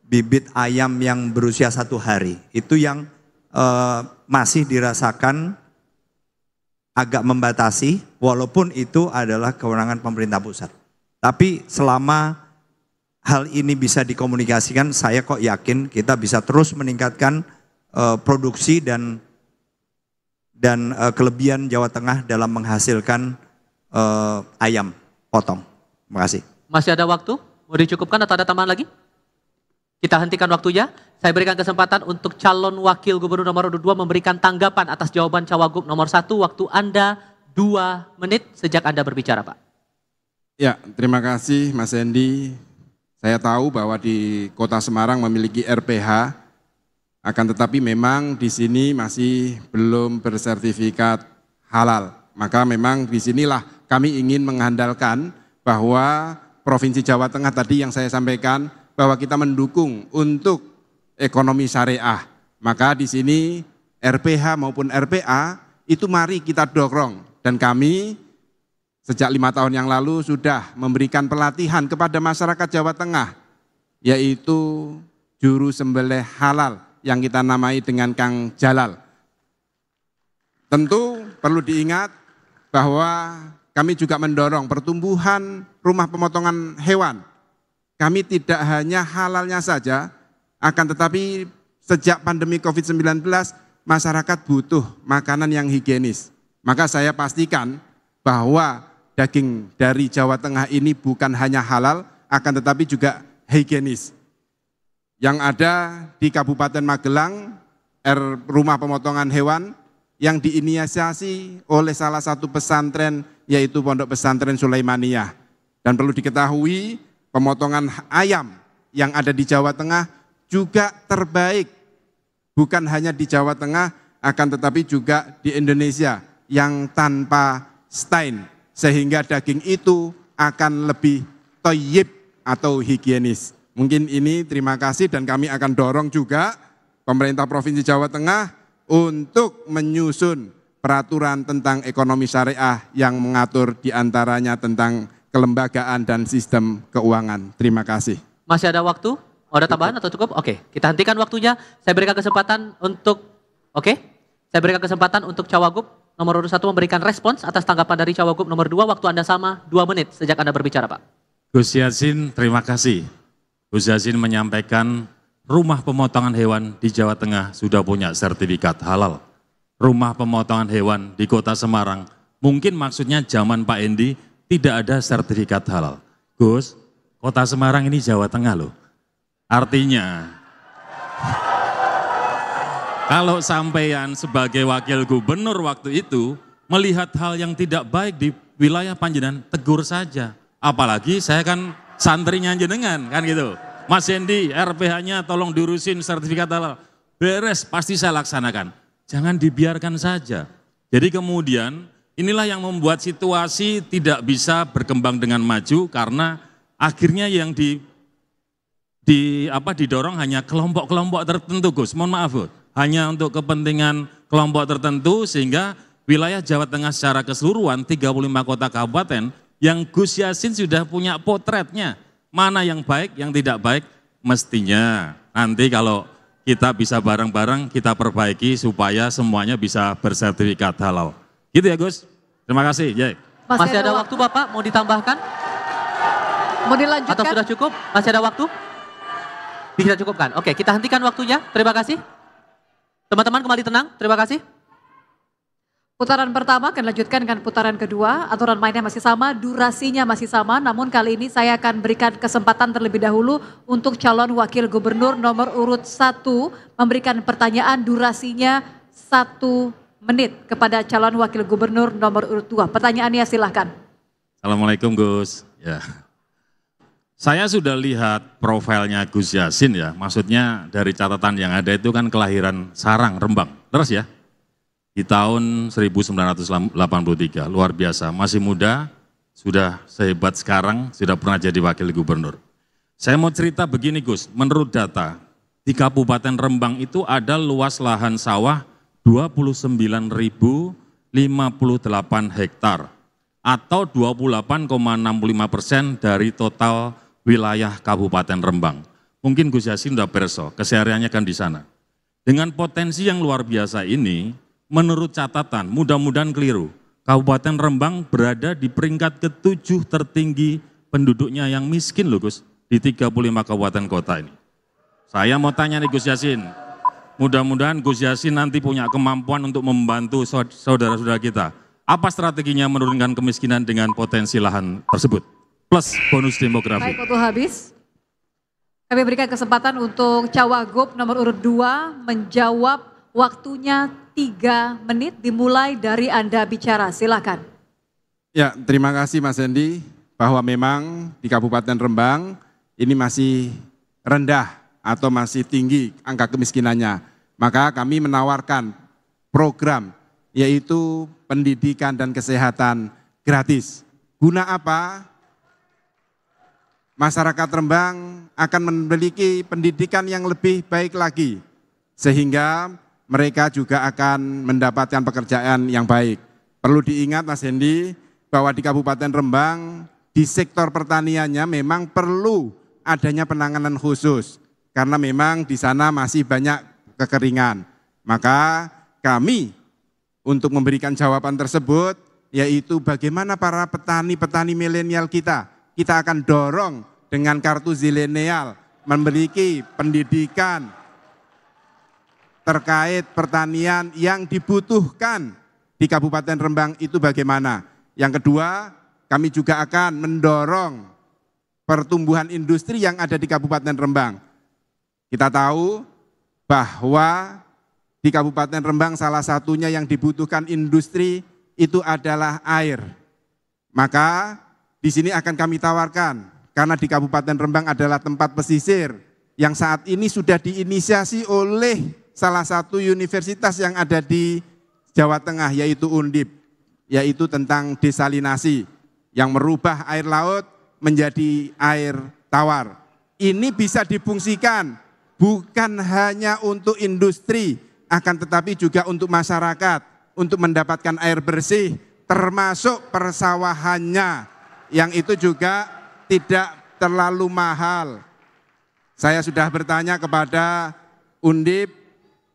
S5: bibit ayam yang berusia 1 hari. Itu yang masih dirasakan agak membatasi walaupun itu adalah kewenangan pemerintah pusat. Tapi selama hal ini bisa dikomunikasikan, saya kok yakin kita bisa terus meningkatkan produksi dan kelebihan Jawa Tengah dalam menghasilkan ayam potong. Terima kasih.
S2: Masih ada waktu? Mau dicukupkan atau ada tambahan lagi? Kita hentikan waktunya. Saya berikan kesempatan untuk calon wakil gubernur nomor 2 memberikan tanggapan atas jawaban Cawagup nomor 1. Waktu Anda 2 menit sejak Anda berbicara, Pak.
S4: Ya, terima kasih Mas Hendi. Saya tahu bahwa di Kota Semarang memiliki RPH, akan tetapi memang di sini masih belum bersertifikat halal. Maka memang di sinilah kami ingin mengandalkan bahwa Provinsi Jawa Tengah tadi yang saya sampaikan, bahwa kita mendukung untuk ekonomi syariah. Maka di sini RPH maupun RPA itu mari kita dorong. Dan kami sejak 5 tahun yang lalu sudah memberikan pelatihan kepada masyarakat Jawa Tengah, yaitu juru sembelih halal yang kita namai dengan Kang Jalal. Tentu perlu diingat bahwa kami juga mendorong pertumbuhan rumah pemotongan hewan. Kami tidak hanya halalnya saja, akan tetapi sejak pandemi COVID-19 masyarakat butuh makanan yang higienis. Maka saya pastikan bahwa daging dari Jawa Tengah ini bukan hanya halal, akan tetapi juga higienis. Yang ada di Kabupaten Magelang, rumah pemotongan hewan yang diinisiasi oleh salah satu pesantren, yaitu Pondok Pesantren Sulaimaniyah. Dan perlu diketahui, pemotongan ayam yang ada di Jawa Tengah juga terbaik. Bukan hanya di Jawa Tengah, akan tetapi juga di Indonesia yang tanpa stain. Sehingga daging itu akan lebih thayyib atau higienis. Mungkin ini terima kasih dan kami akan dorong juga pemerintah Provinsi Jawa Tengah untuk menyusun peraturan tentang ekonomi syariah yang mengatur diantaranya tentang kelembagaan dan sistem keuangan. Terima kasih.
S2: Masih ada waktu? Mau ada tambahan atau cukup? Oke, kita hentikan waktunya. Saya berikan kesempatan untuk Cawagup nomor 1 memberikan respons atas tanggapan dari Cawagup nomor 2. Waktu Anda sama 2 menit sejak Anda berbicara, Pak.
S6: Gus Yassin, terima kasih. Gus Yassin menyampaikan rumah pemotongan hewan di Jawa Tengah sudah punya sertifikat halal. Rumah pemotongan hewan di Kota Semarang, mungkin maksudnya zaman Pak Endi tidak ada sertifikat halal. Gus, Kota Semarang ini Jawa Tengah loh. Artinya, kalau sampean sebagai wakil gubernur waktu itu melihat hal yang tidak baik di wilayah Panjenengan, tegur saja. Apalagi saya kan santrinya jenengan, kan gitu. Mas Endi, RPH-nya tolong diurusin sertifikat halal. Beres, pasti saya laksanakan. Jangan dibiarkan saja. Jadi kemudian inilah yang membuat situasi tidak bisa berkembang dengan maju karena akhirnya yang didorong hanya kelompok-kelompok tertentu, Gus. Mohon maaf, Gus. Hanya untuk kepentingan kelompok tertentu sehingga wilayah Jawa Tengah secara keseluruhan 35 kota kabupaten yang Gus Yassin sudah punya potretnya. Mana yang baik, yang tidak baik, mestinya nanti kalau kita bisa bareng-bareng kita perbaiki supaya semuanya bisa bersertifikat halal. Gitu ya Gus. Terima kasih. Jai.
S2: Masih ada waktu Bapak, mau ditambahkan?
S1: Mau dilanjutkan?
S2: Atau sudah cukup? Masih ada waktu? Bisa cukupkan. Oke, kita hentikan waktunya. Terima kasih. Teman-teman kembali tenang. Terima kasih.
S1: Putaran pertama akan dilanjutkan dengan putaran kedua, aturan mainnya masih sama, durasinya masih sama, namun kali ini saya akan berikan kesempatan terlebih dahulu untuk calon wakil gubernur nomor urut 1 memberikan pertanyaan durasinya 1 menit kepada calon wakil gubernur nomor urut 2. Pertanyaannya silahkan.
S6: Assalamualaikum Gus. Ya. Saya sudah lihat profilnya Gus Yassin ya, maksudnya dari catatan yang ada itu kan kelahiran Sarang, Rembang. Terus ya? Di tahun 1983, luar biasa, masih muda, sudah sehebat sekarang, sudah pernah jadi wakil gubernur. Saya mau cerita begini Gus, menurut data, di Kabupaten Rembang itu ada luas lahan sawah 29.058 hektar, atau 28,65% dari total wilayah Kabupaten Rembang. Mungkin Gus Yassin sudah perso, kesehariannya kan di sana. Dengan potensi yang luar biasa ini, menurut catatan, mudah-mudahan keliru, Kabupaten Rembang berada di peringkat ke-7 tertinggi penduduknya yang miskin loh Gus, di 35 kabupaten kota ini. Saya mau tanya nih Gus Yassin, mudah-mudahan Gus Yassin nanti punya kemampuan untuk membantu saudara-saudara kita. Apa strateginya menurunkan kemiskinan dengan potensi lahan tersebut? Plus bonus demografi.
S1: Baik, waktu habis. Kami berikan kesempatan untuk Cawagup nomor urut 2 menjawab, waktunya 3 menit dimulai dari Anda bicara, silakan.
S4: Ya, terima kasih Mas Endi, bahwa memang di Kabupaten Rembang ini masih rendah atau masih tinggi angka kemiskinannya. Maka kami menawarkan program yaitu pendidikan dan kesehatan gratis. Guna apa? Masyarakat Rembang akan memiliki pendidikan yang lebih baik lagi, sehingga mereka juga akan mendapatkan pekerjaan yang baik. Perlu diingat Mas Hendi, bahwa di Kabupaten Rembang, di sektor pertaniannya memang perlu adanya penanganan khusus, karena memang di sana masih banyak kekeringan. Maka kami untuk memberikan jawaban tersebut, yaitu bagaimana para petani-petani milenial kita akan dorong dengan kartu zilenial, memiliki pendidikan terkait pertanian yang dibutuhkan di Kabupaten Rembang itu bagaimana. Yang kedua, kami juga akan mendorong pertumbuhan industri yang ada di Kabupaten Rembang. Kita tahu bahwa di Kabupaten Rembang salah satunya yang dibutuhkan industri itu adalah air. Maka di sini akan kami tawarkan, karena di Kabupaten Rembang adalah tempat pesisir yang saat ini sudah diinisiasi oleh salah satu universitas yang ada di Jawa Tengah, yaitu Undip, yaitu tentang desalinasi yang merubah air laut menjadi air tawar. Ini bisa difungsikan bukan hanya untuk industri, akan tetapi juga untuk masyarakat, untuk mendapatkan air bersih, termasuk persawahannya, yang itu juga tidak terlalu mahal. Saya sudah bertanya kepada Undip,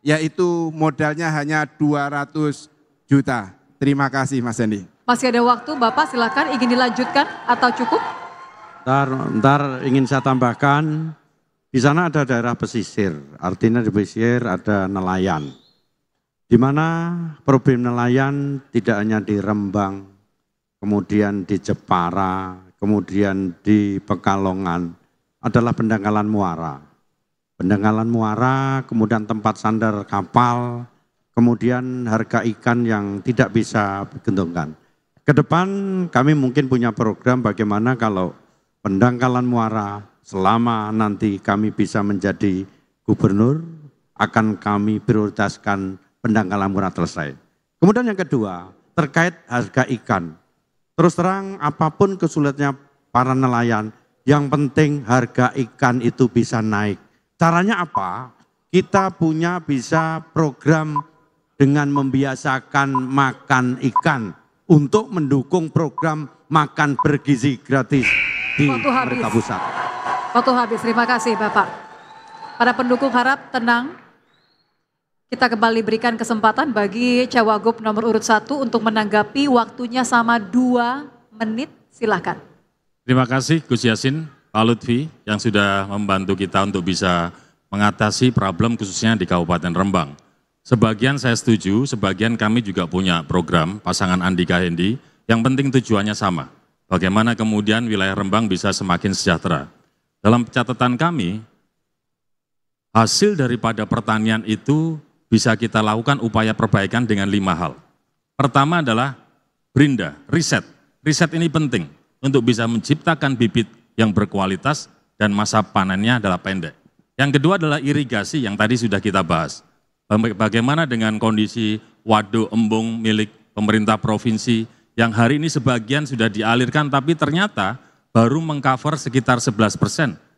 S4: yaitu modalnya hanya 200 juta. Terima kasih Mas Hendi.
S1: Masih ada waktu Bapak, silakan, ingin dilanjutkan atau cukup?
S3: Ntar ingin saya tambahkan, Di sana ada daerah pesisir, artinya di pesisir ada nelayan. Di mana problem nelayan tidak hanya di Rembang, kemudian di Jepara, kemudian di Pekalongan, adalah pendangkalan muara. Pendangkalan muara, kemudian tempat sandar kapal, kemudian harga ikan yang tidak bisa ditentukan. Ke depan kami mungkin punya program bagaimana kalau pendangkalan muara selama nanti kami bisa menjadi gubernur, akan kami prioritaskan pendangkalan muara selesai. Kemudian yang kedua, terkait harga ikan. Terus terang apapun kesulitannya para nelayan, yang penting harga ikan itu bisa naik. Caranya apa? Kita punya bisa program dengan membiasakan makan ikan untuk mendukung program makan bergizi gratis di pemerintah pusat.
S1: Waktu habis, terima kasih Bapak. Para pendukung harap tenang. Kita kembali berikan kesempatan bagi Cawagup nomor urut 1 untuk menanggapi, waktunya sama 2 menit, silakan.
S6: Terima kasih Gus Yassin, Pak Lutfi yang sudah membantu kita untuk bisa mengatasi problem khususnya di Kabupaten Rembang. Sebagian saya setuju, sebagian kami juga punya program pasangan Andika Hendi, yang penting tujuannya sama. Bagaimana kemudian wilayah Rembang bisa semakin sejahtera. Dalam catatan kami, hasil daripada pertanian itu bisa kita lakukan upaya perbaikan dengan 5 hal. Pertama adalah berinda, riset. Riset ini penting untuk bisa menciptakan bibit yang berkualitas dan masa panennya adalah pendek. Yang kedua adalah irigasi yang tadi sudah kita bahas. Bagaimana dengan kondisi waduk embung milik pemerintah provinsi yang hari ini sebagian sudah dialirkan tapi ternyata baru mengcover sekitar 11%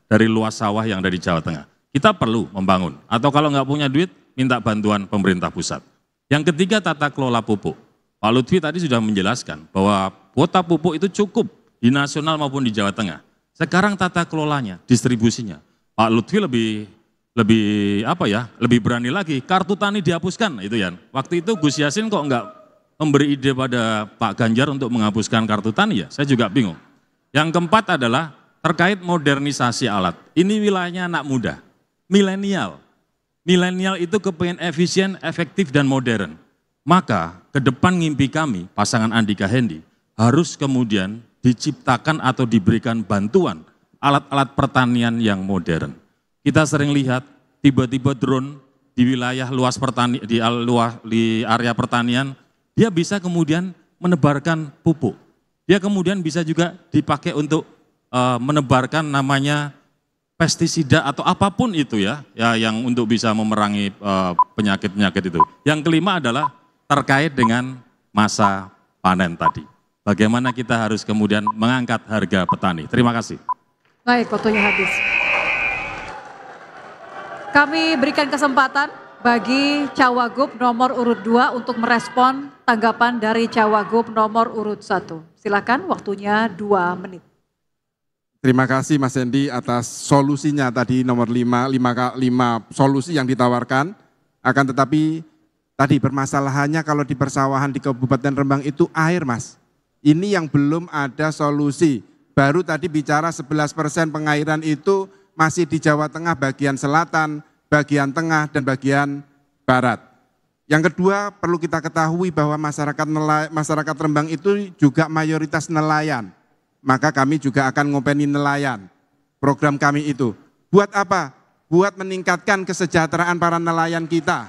S6: dari luas sawah yang ada di Jawa Tengah. Kita perlu membangun, atau kalau nggak punya duit, minta bantuan pemerintah pusat. Yang ketiga, tata kelola pupuk. Pak Lutfi tadi sudah menjelaskan bahwa kuota pupuk itu cukup di nasional maupun di Jawa Tengah. Sekarang tata kelolanya, distribusinya. Pak Lutfi lebih berani lagi, kartu tani dihapuskan, itu ya. Waktu itu Gus Yassin kok nggak memberi ide pada Pak Ganjar untuk menghapuskan kartu tani ya, saya juga bingung. Yang keempat adalah terkait modernisasi alat. Ini wilayahnya anak muda, milenial. Milenial itu kepengen efisien, efektif, dan modern. Maka ke depan ngimpi kami, pasangan Andika Hendi, harus kemudian diciptakan atau diberikan bantuan alat-alat pertanian yang modern. Kita sering lihat tiba-tiba drone di wilayah luas pertanian, di area pertanian, dia bisa kemudian menebarkan pupuk. Dia kemudian bisa juga dipakai untuk menebarkan namanya pestisida atau apapun itu ya yang untuk bisa memerangi penyakit-penyakit itu. Yang kelima adalah terkait dengan masa panen tadi. Bagaimana kita harus kemudian mengangkat harga petani. Terima kasih.
S1: Baik, waktunya habis. Kami berikan kesempatan bagi Cawagup nomor urut 2 untuk merespon tanggapan dari Cawagup nomor urut 1. Silakan, waktunya 2 menit.
S4: Terima kasih Mas Hendi atas solusinya tadi nomor 5 solusi yang ditawarkan. Akan tetapi tadi permasalahannya kalau di persawahan di Kabupaten Rembang itu air Mas. Ini yang belum ada solusi. Baru tadi bicara 11% pengairan itu masih di Jawa Tengah bagian selatan, bagian tengah, dan bagian barat. Yang kedua perlu kita ketahui bahwa masyarakat Rembang itu juga mayoritas nelayan. Maka kami juga akan ngopeni nelayan. Program kami itu. Buat apa? Buat meningkatkan kesejahteraan para nelayan kita.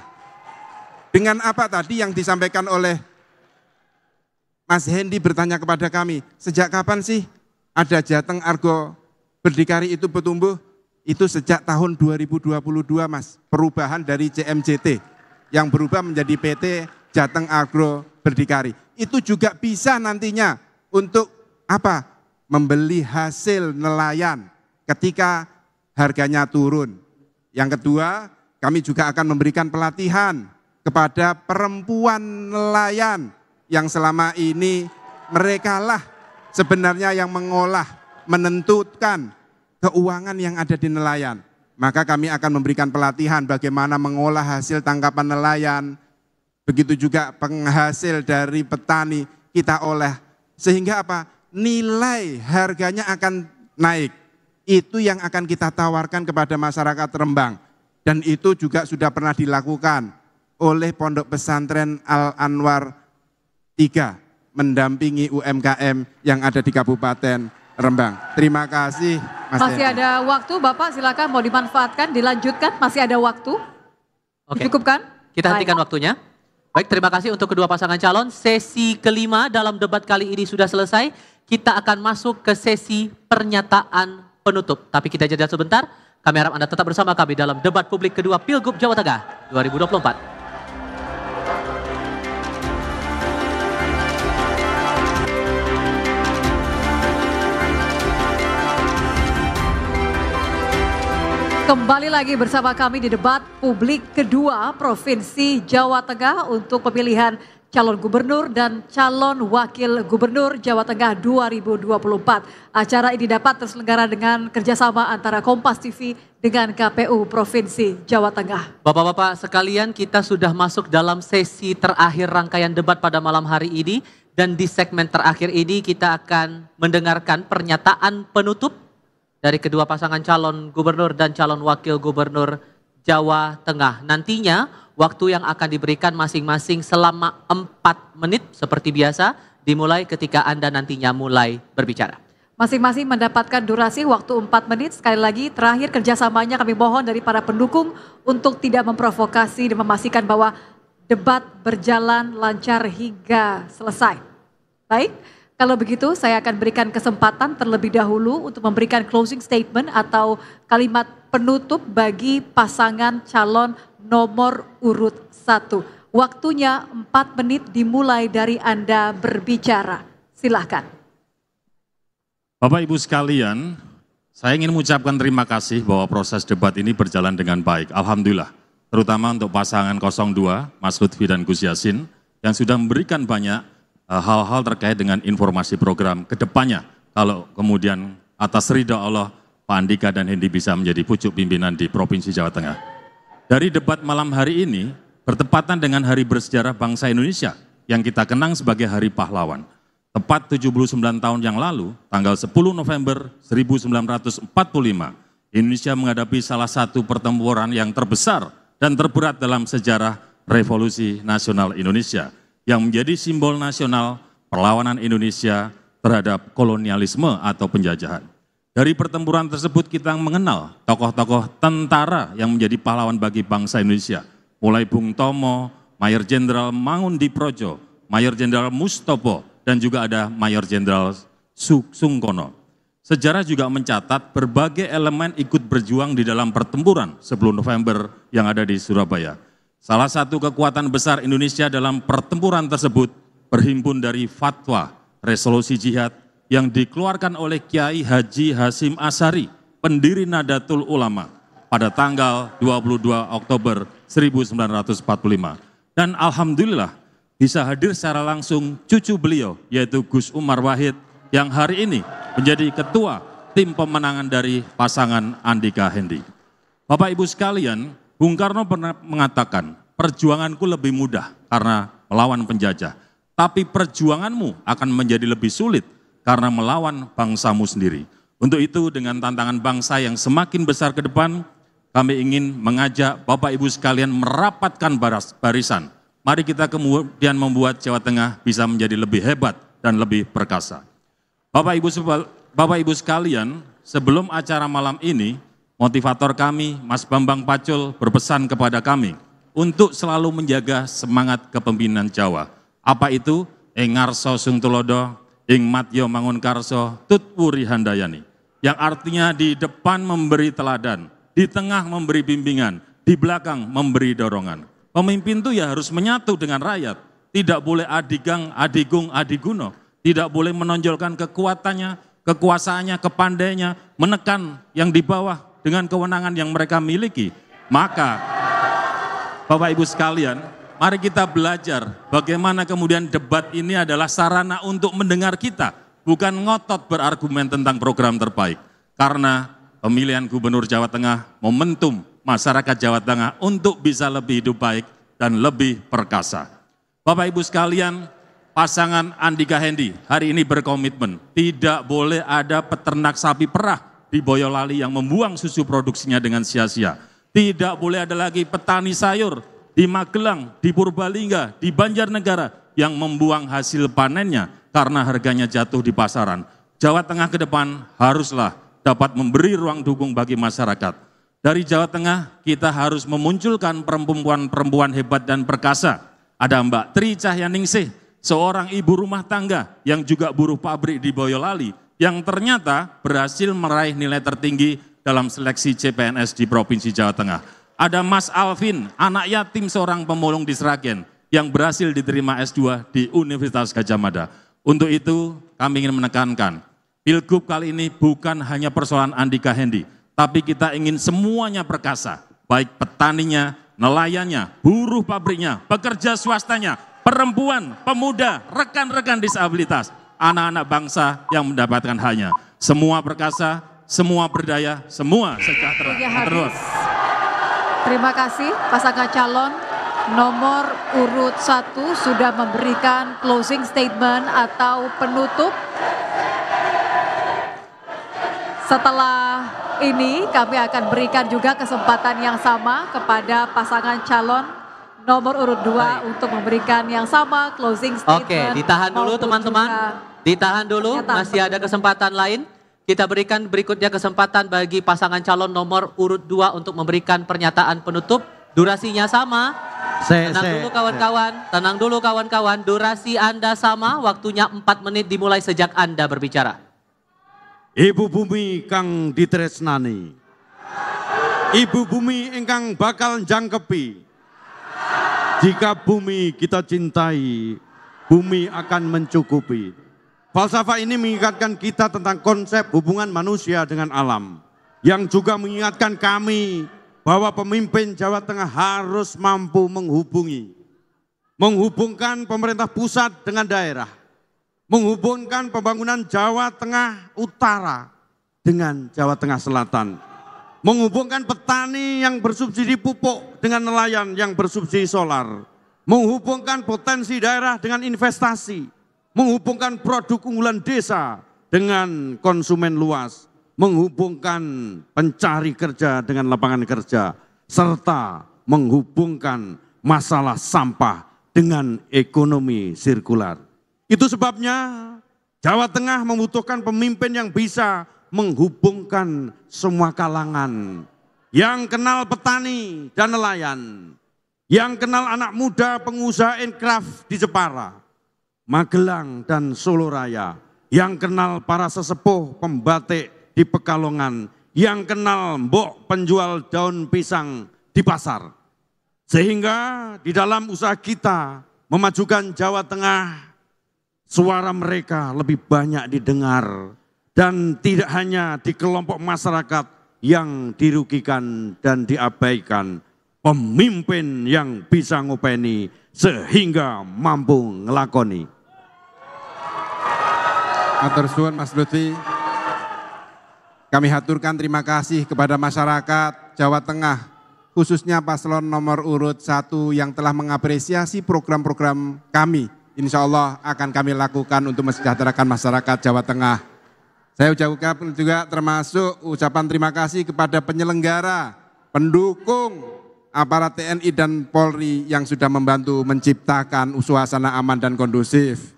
S4: Dengan apa tadi yang disampaikan oleh Mas Hendi bertanya kepada kami, sejak kapan sih ada Jateng Argo Berdikari itu bertumbuh? Itu sejak tahun 2022 Mas, perubahan dari CMJT yang berubah menjadi PT Jateng Agro Berdikari. Itu juga bisa nantinya untuk apa? Membeli hasil nelayan ketika harganya turun. Yang kedua, kami juga akan memberikan pelatihan kepada perempuan nelayan yang selama ini merekalah sebenarnya yang mengolah, menentukan keuangan yang ada di nelayan. Maka kami akan memberikan pelatihan bagaimana mengolah hasil tangkapan nelayan, begitu juga penghasil dari petani kita olah. Sehingga apa? Nilai harganya akan naik. Itu yang akan kita tawarkan kepada masyarakat Rembang. Dan itu juga sudah pernah dilakukan oleh Pondok Pesantren Al-Anwar 3 mendampingi UMKM yang ada di Kabupaten Rembang. Terima kasih Mas
S1: Masih
S4: Hendy.
S1: ada waktu Bapak, silakan mau dimanfaatkan, dilanjutkan, masih ada waktu.
S2: Oke.
S1: Dicukupkan?
S2: Kita
S1: Baik.
S2: hentikan waktunya. Baik, terima kasih untuk kedua pasangan calon. Sesi kelima dalam debat kali ini sudah selesai. Kita akan masuk ke sesi pernyataan penutup. Tapi kita jeda sebentar. Kami harap Anda tetap bersama kami dalam debat publik kedua Pilgub Jawa Tengah 2024.
S1: Kembali lagi bersama kami di debat publik kedua Provinsi Jawa Tengah untuk pemilihan calon gubernur dan calon wakil gubernur Jawa Tengah 2024. Acara ini dapat terselenggara dengan kerjasama antara Kompas TV dengan KPU Provinsi Jawa Tengah.
S2: Bapak-bapak sekalian, kita sudah masuk dalam sesi terakhir rangkaian debat pada malam hari ini. Dan di segmen terakhir ini kita akan mendengarkan pernyataan penutup dari kedua pasangan calon gubernur dan calon wakil gubernur Jawa Tengah. Nantinya waktu yang akan diberikan masing-masing selama 4 menit seperti biasa, dimulai ketika Anda nantinya mulai berbicara.
S1: Masing-masing mendapatkan durasi waktu 4 menit. Sekali lagi terakhir kerjasamanya kami mohon dari para pendukung untuk tidak memprovokasi dan memastikan bahwa debat berjalan lancar hingga selesai. Baik. Kalau begitu saya akan berikan kesempatan terlebih dahulu untuk memberikan closing statement atau kalimat penutup bagi pasangan calon nomor urut 1. Waktunya 4 menit dimulai dari Anda berbicara. Silahkan.
S6: Bapak Ibu sekalian, saya ingin mengucapkan terima kasih bahwa proses debat ini berjalan dengan baik. Alhamdulillah, terutama untuk pasangan 02, Mas Lutfi dan Gus Yassin, yang sudah memberikan banyak hal-hal terkait dengan informasi program ke depannya. Kalau kemudian atas ridha Allah, Pak Andika dan Hendy bisa menjadi pucuk pimpinan di Provinsi Jawa Tengah. Dari debat malam hari ini, bertepatan dengan hari bersejarah bangsa Indonesia yang kita kenang sebagai Hari Pahlawan. Tepat 79 tahun yang lalu, tanggal 10 November 1945, Indonesia menghadapi salah satu pertempuran yang terbesar dan terberat dalam sejarah Revolusi Nasional Indonesia, yang menjadi simbol nasional perlawanan Indonesia terhadap kolonialisme atau penjajahan. Dari pertempuran tersebut kita mengenal tokoh-tokoh tentara yang menjadi pahlawan bagi bangsa Indonesia, mulai Bung Tomo, Mayor Jenderal Mangundiprojo, Mayor Jenderal Mustopo, dan juga ada Mayor Jenderal Sungkono. Sejarah juga mencatat berbagai elemen ikut berjuang di dalam pertempuran 10 November yang ada di Surabaya. Salah satu kekuatan besar Indonesia dalam pertempuran tersebut berhimpun dari fatwa resolusi jihad yang dikeluarkan oleh Kiai Haji Hasyim Asy'ari, pendiri Nahdlatul Ulama, pada tanggal 22 Oktober 1945. Dan alhamdulillah bisa hadir secara langsung cucu beliau, yaitu Gus Umar Wahid, yang hari ini menjadi ketua tim pemenangan dari pasangan Andika Hendy. Bapak Ibu sekalian, Bung Karno pernah mengatakan, perjuanganku lebih mudah karena melawan penjajah, tapi perjuanganmu akan menjadi lebih sulit karena melawan bangsamu sendiri. Untuk itu dengan tantangan bangsa yang semakin besar ke depan, kami ingin mengajak Bapak Ibu sekalian merapatkan barisan. Mari kita kemudian membuat Jawa Tengah bisa menjadi lebih hebat dan lebih perkasa. Bapak Ibu sekalian, sebelum acara malam ini, motivator kami, Mas Bambang Pacul, berpesan kepada kami untuk selalu menjaga semangat kepemimpinan Jawa. Apa itu? Ing ngarsa sung tulodo, ing matya mangunkarsa, tutwuri handayani. Yang artinya di depan memberi teladan, di tengah memberi bimbingan, di belakang memberi dorongan. Pemimpin itu ya harus menyatu dengan rakyat. Tidak boleh adigang, adigung, adiguno. Tidak boleh menonjolkan kekuatannya, kekuasaannya, kepandainya, menekan yang di bawah dengan kewenangan yang mereka miliki. Maka Bapak Ibu sekalian, mari kita belajar bagaimana kemudian debat ini adalah sarana untuk mendengar kita, bukan ngotot berargumen tentang program terbaik. Karena pemilihan gubernur Jawa Tengah momentum masyarakat Jawa Tengah untuk bisa lebih hidup baik dan lebih perkasa. Bapak Ibu sekalian, pasangan Andika Hendy hari ini berkomitmen tidak boleh ada peternak sapi perah di Boyolali yang membuang susu produksinya dengan sia-sia. Tidak boleh ada lagi petani sayur di Magelang, di Purbalingga, di Banjarnegara yang membuang hasil panennya karena harganya jatuh di pasaran. Jawa Tengah ke depan haruslah dapat memberi ruang dukung bagi masyarakat. Dari Jawa Tengah kita harus memunculkan perempuan-perempuan hebat dan perkasa. Ada Mbak Tri Cahyaningsih, seorang ibu rumah tangga yang juga buruh pabrik di Boyolali, yang ternyata berhasil meraih nilai tertinggi dalam seleksi CPNS di Provinsi Jawa Tengah. Ada Mas Alvin, anak yatim seorang pemulung di Sragen, yang berhasil diterima S2 di Universitas Gadjah Mada. Untuk itu kami ingin menekankan, Pilgub kali ini bukan hanya persoalan Andika Hendi, tapi kita ingin semuanya perkasa, baik petaninya, nelayannya, buruh pabriknya, pekerja swastanya, perempuan, pemuda, rekan-rekan disabilitas, anak-anak bangsa yang mendapatkan haknya. Semua perkasa, semua berdaya, semua sejahtera. Terus.
S1: Terima kasih pasangan calon nomor urut 1 sudah memberikan closing statement atau penutup. Setelah ini kami akan berikan juga kesempatan yang sama kepada pasangan calon nomor urut 2 untuk memberikan yang sama closing statement.
S2: Oke, ditahan dulu teman-teman. Ditahan dulu, masih ada kesempatan lain. Kita berikan berikutnya kesempatan bagi pasangan calon nomor urut 2 untuk memberikan pernyataan penutup. Durasinya sama. Tenang dulu kawan-kawan, tenang dulu kawan-kawan. Durasi Anda sama, waktunya 4 menit dimulai sejak Anda berbicara.
S3: Ibu bumi kang ditresnani, ibu bumi ingkang bakal jangkepi. Jika bumi kita cintai, bumi akan mencukupi. Falsafah ini mengingatkan kita tentang konsep hubungan manusia dengan alam, yang juga mengingatkan kami bahwa pemimpin Jawa Tengah harus mampu menghubungkan pemerintah pusat dengan daerah, menghubungkan pembangunan Jawa Tengah Utara dengan Jawa Tengah Selatan, menghubungkan petani yang bersubsidi pupuk dengan nelayan yang bersubsidi solar, menghubungkan potensi daerah dengan investasi, menghubungkan produk unggulan desa dengan konsumen luas, menghubungkan pencari kerja dengan lapangan kerja, serta menghubungkan masalah sampah dengan ekonomi sirkular. Itu sebabnya Jawa Tengah membutuhkan pemimpin yang bisa menghubungkan semua kalangan, yang kenal petani dan nelayan, yang kenal anak muda pengusaha inkraf di Jepara, Magelang dan Solo Raya, yang kenal para sesepuh pembatik di Pekalongan, yang kenal mbok penjual daun pisang di pasar. Sehingga di dalam usaha kita memajukan Jawa Tengah, suara mereka lebih banyak didengar dan tidak hanya di kelompok masyarakat yang dirugikan dan diabaikan. Pemimpin yang bisa ngopeni sehingga mampu ngelakoni.
S4: Matur suwun Mas Lutfi. Kami haturkan terima kasih kepada masyarakat Jawa Tengah, khususnya paslon nomor urut 1 yang telah mengapresiasi program-program kami. Insya Allah akan kami lakukan untuk mensejahterakan masyarakat Jawa Tengah. Saya ucapkan juga termasuk ucapan terima kasih kepada penyelenggara, pendukung aparat TNI dan Polri yang sudah membantu menciptakan suasana aman dan kondusif.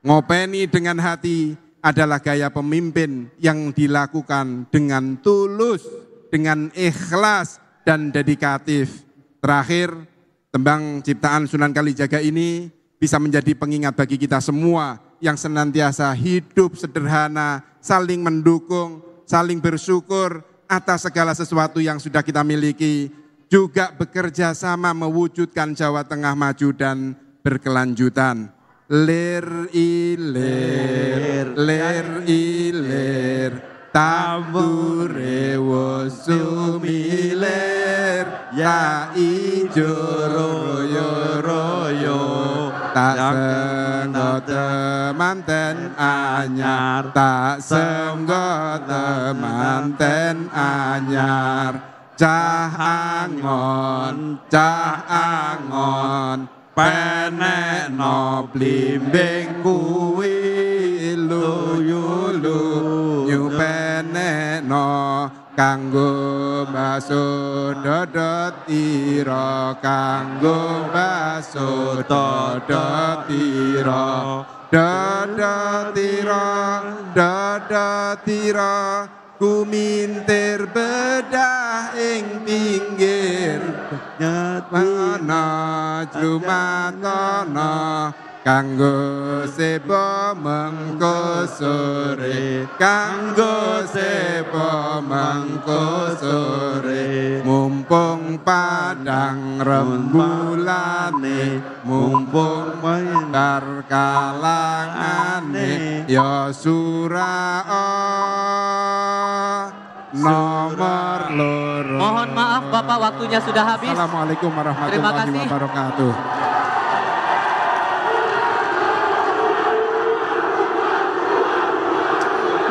S4: Ngopeni dengan hati adalah gaya pemimpin yang dilakukan dengan tulus, dengan ikhlas dan dedikatif. Terakhir, tembang ciptaan Sunan Kalijaga ini bisa menjadi pengingat bagi kita semua yang senantiasa hidup sederhana, saling mendukung, saling bersyukur atas segala sesuatu yang sudah kita miliki, juga bekerja sama mewujudkan Jawa Tengah maju dan berkelanjutan. Lir ilir, tambure wosumilir, ya ijo royo, tak senggo temanten anyar, tak senggo temanten anyar, cah angon, penek no blimbing kuwi luyulu, nyu penek no kanggo baso dodotira, kanggo baso dodotira, dodotira, dodotira, kumintir bedah ing pinggir mana jumatana, kanggo seba mengko sore, kanggo seba mengko sore, mumpung padang rembulane, mumpung dar kalangane, ya surah nomor loro.
S2: Mohon maaf Bapak, waktunya sudah habis.
S4: Assalamualaikum
S2: Terima
S4: warahmatullahi
S2: kasih.
S4: wabarakatuh.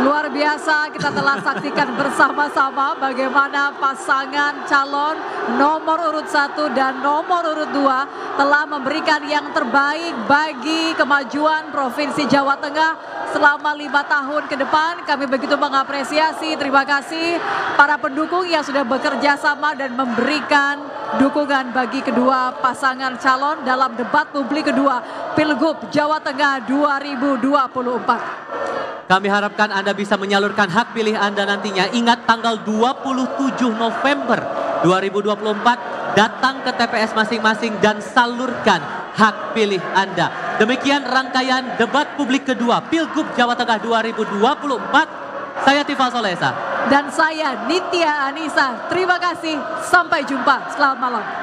S1: Luar biasa, kita telah saksikan bersama-sama bagaimana pasangan calon nomor urut 1 dan nomor urut 2 telah memberikan yang terbaik bagi kemajuan Provinsi Jawa Tengah selama 5 tahun ke depan. Kami begitu mengapresiasi, terima kasih para pendukung yang sudah bekerja sama dan memberikan dukungan bagi kedua pasangan calon dalam debat publik kedua Pilgub Jawa Tengah 2024.
S2: Kami harapkan Anda bisa menyalurkan hak pilih Anda nantinya. Ingat tanggal 27 November 2024, datang ke TPS masing-masing dan salurkan hak pilih Anda. Demikian rangkaian debat publik kedua Pilgub Jawa Tengah 2024. Saya Tifal Solesa.
S1: Dan saya Nitya Anissa. Terima kasih, sampai jumpa. Selamat malam.